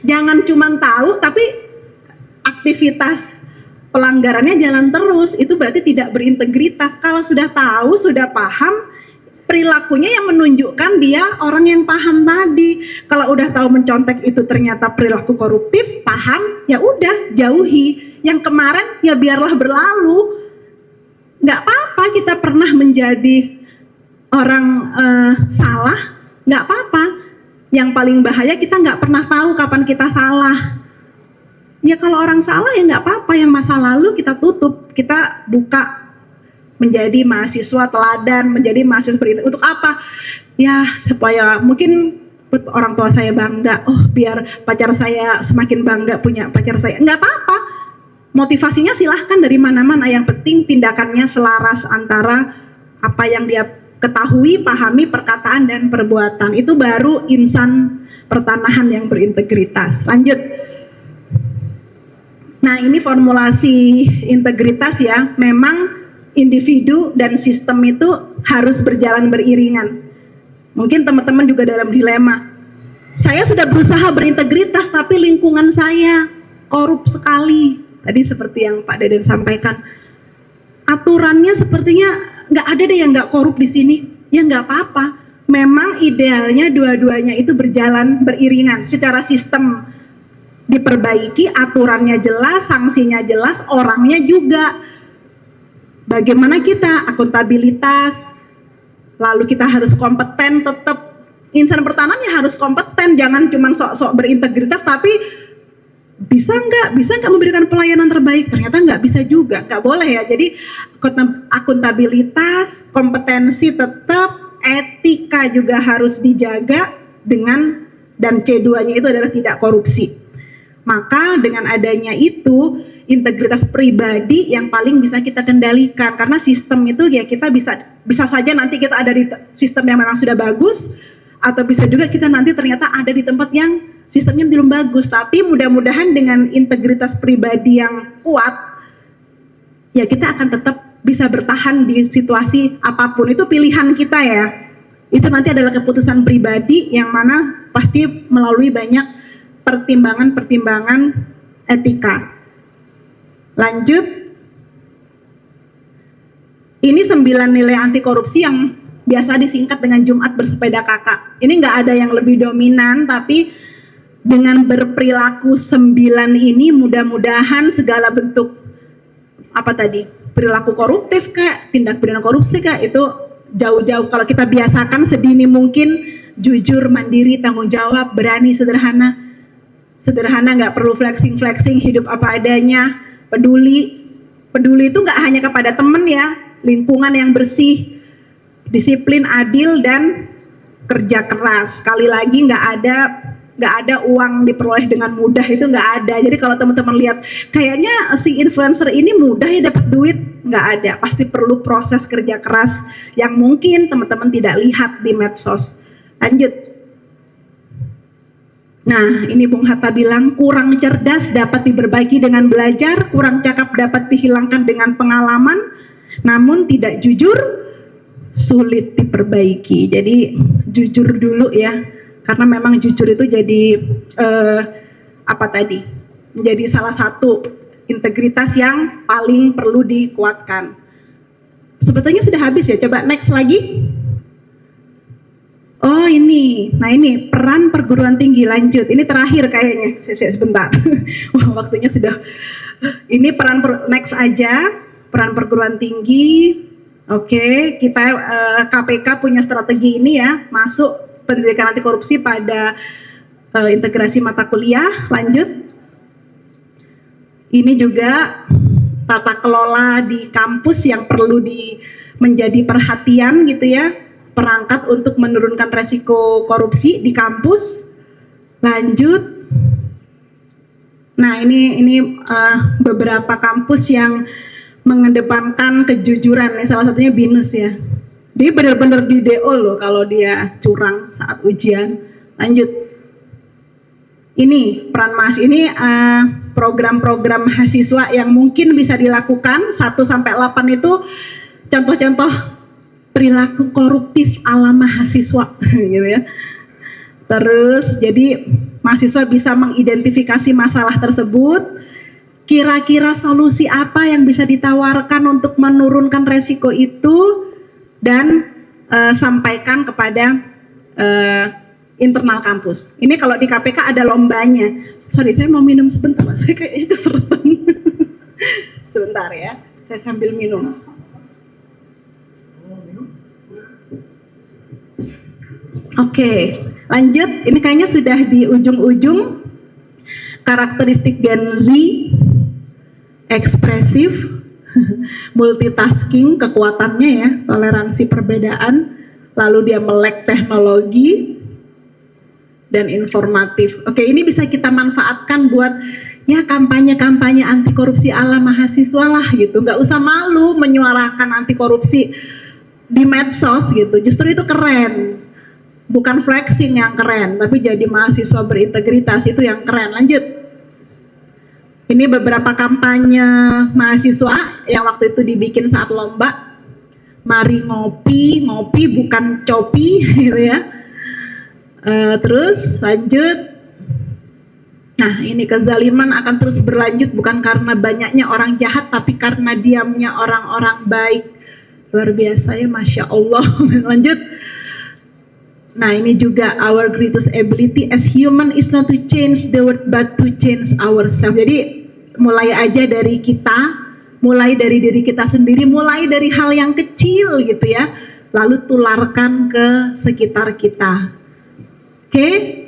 jangan cuma tahu, tapi aktivitas pelanggarannya jalan terus, itu berarti tidak berintegritas. Kalau sudah tahu, sudah paham, perilakunya yang menunjukkan dia orang yang paham tadi. Kalau udah tahu mencontek itu ternyata perilaku koruptif, paham, ya udah jauhi. Yang kemarin ya biarlah berlalu. Nggak apa-apa kita pernah menjadi orang salah, nggak apa-apa. Yang paling bahaya kita nggak pernah tahu kapan kita salah. Ya kalau orang salah ya nggak apa-apa, yang masa lalu kita tutup, kita buka menjadi mahasiswa teladan, menjadi mahasiswa berintegritas. Untuk apa? Ya supaya mungkin orang tua saya bangga, oh biar pacar saya semakin bangga punya pacar saya. Nggak apa-apa, motivasinya silahkan dari mana-mana, yang penting tindakannya selaras antara apa yang dia ketahui, pahami, perkataan, dan perbuatan. Itu baru insan pertanahan yang berintegritas. Lanjut. Nah ini formulasi integritas ya, memang individu dan sistem itu harus berjalan beriringan. Mungkin teman-teman juga dalam dilema. Saya sudah berusaha berintegritas tapi lingkungan saya korup sekali. Tadi seperti yang Pak Deden sampaikan. Aturannya sepertinya nggak ada deh yang nggak korup di sini. Ya nggak apa-apa. Memang idealnya dua-duanya itu berjalan beriringan. Secara sistem diperbaiki, aturannya jelas, sanksinya jelas, orangnya juga. Bagaimana kita akuntabilitas, lalu kita harus kompeten, tetap insan pertahanan ya harus kompeten, jangan cuma sok-sok berintegritas tapi bisa nggak memberikan pelayanan terbaik, ternyata nggak bisa juga, nggak boleh ya. Jadi akuntabilitas, kompetensi tetap, etika juga harus dijaga dengan, dan C2-nya itu adalah tidak korupsi. Maka dengan adanya itu, integritas pribadi yang paling bisa kita kendalikan, karena sistem itu ya kita bisa saja nanti kita ada di sistem yang memang sudah bagus, atau bisa juga kita nanti ternyata ada di tempat yang sistemnya belum bagus. Tapi mudah-mudahan dengan integritas pribadi yang kuat, ya kita akan tetap bisa bertahan di situasi apapun. Itu pilihan kita ya, itu nanti adalah keputusan pribadi yang mana pasti melalui banyak pertimbangan-pertimbangan etika. Lanjut, ini 9 nilai anti korupsi yang biasa disingkat dengan Jumat bersepeda kakak. Ini nggak ada yang lebih dominan, tapi dengan berperilaku 9 ini mudah-mudahan segala bentuk apa tadi, perilaku koruptif kak, tindak pidana korupsi kak, itu jauh-jauh. Kalau kita biasakan sedini mungkin, jujur, mandiri, tanggung jawab, berani, sederhana, nggak perlu flexing, hidup apa adanya. Peduli itu nggak hanya kepada teman ya, lingkungan yang bersih, disiplin, adil, dan kerja keras. Sekali lagi nggak ada uang diperoleh dengan mudah, itu nggak ada. Jadi kalau teman-teman lihat kayaknya si influencer ini mudah ya dapat duit, nggak ada. Pasti perlu proses kerja keras yang mungkin teman-teman tidak lihat di medsos. Lanjut. Nah, ini Bung Hatta bilang, kurang cerdas dapat diperbaiki dengan belajar, kurang cakap dapat dihilangkan dengan pengalaman, namun tidak jujur sulit diperbaiki. Jadi jujur dulu ya, karena memang jujur itu jadi menjadi salah satu integritas yang paling perlu dikuatkan. Sebetulnya sudah habis ya, coba next lagi. Oh ini, nah ini peran perguruan tinggi, lanjut. Ini terakhir kayaknya, sebentar. Wah waktunya sudah. Ini next aja, peran perguruan tinggi. Oke, kita KPK punya strategi ini ya, masuk pendidikan anti korupsi pada integrasi mata kuliah. Lanjut. Ini juga tata kelola di kampus yang perlu menjadi perhatian gitu ya, perangkat untuk menurunkan resiko korupsi di kampus. Lanjut. Nah, ini beberapa kampus yang mengedepankan kejujuran, nih, salah satunya BINUS ya. Dia benar-benar di DO loh kalau dia curang saat ujian. Lanjut. Ini peran ini program-program mahasiswa yang mungkin bisa dilakukan 1 sampai 8 itu contoh-contoh perilaku koruptif ala mahasiswa gitu ya. Terus jadi mahasiswa bisa mengidentifikasi masalah tersebut, kira-kira solusi apa yang bisa ditawarkan untuk menurunkan resiko itu, dan sampaikan kepada internal kampus. Ini kalau di KPK ada lombanya. Sorry, saya mau minum sebentar. Saya kayaknya keseretan. Sebentar ya, saya sambil minum. Oke, lanjut. Ini kayaknya sudah di ujung-ujung. Karakteristik Gen Z, ekspresif, multitasking, kekuatannya ya, toleransi perbedaan, lalu dia melek teknologi, dan informatif. Oke, ini bisa kita manfaatkan buat ya kampanye-kampanye anti korupsi ala mahasiswa lah gitu. Nggak usah malu menyuarakan anti korupsi di medsos gitu. Justru itu keren. Bukan flexing yang keren, tapi jadi mahasiswa berintegritas itu yang keren. Lanjut. Ini beberapa kampanye mahasiswa yang waktu itu dibikin saat lomba. Mari ngopi, ngopi bukan copi gitu ya. Terus lanjut. Nah, ini kezaliman akan terus berlanjut bukan karena banyaknya orang jahat, tapi karena diamnya orang-orang baik. Luar biasa ya, Masya Allah. Lanjut. Nah, ini juga our greatest ability as human is not to change the world but to change ourselves. Jadi mulai aja dari kita, mulai dari diri kita sendiri, mulai dari hal yang kecil gitu ya, lalu tularkan ke sekitar kita. Oke?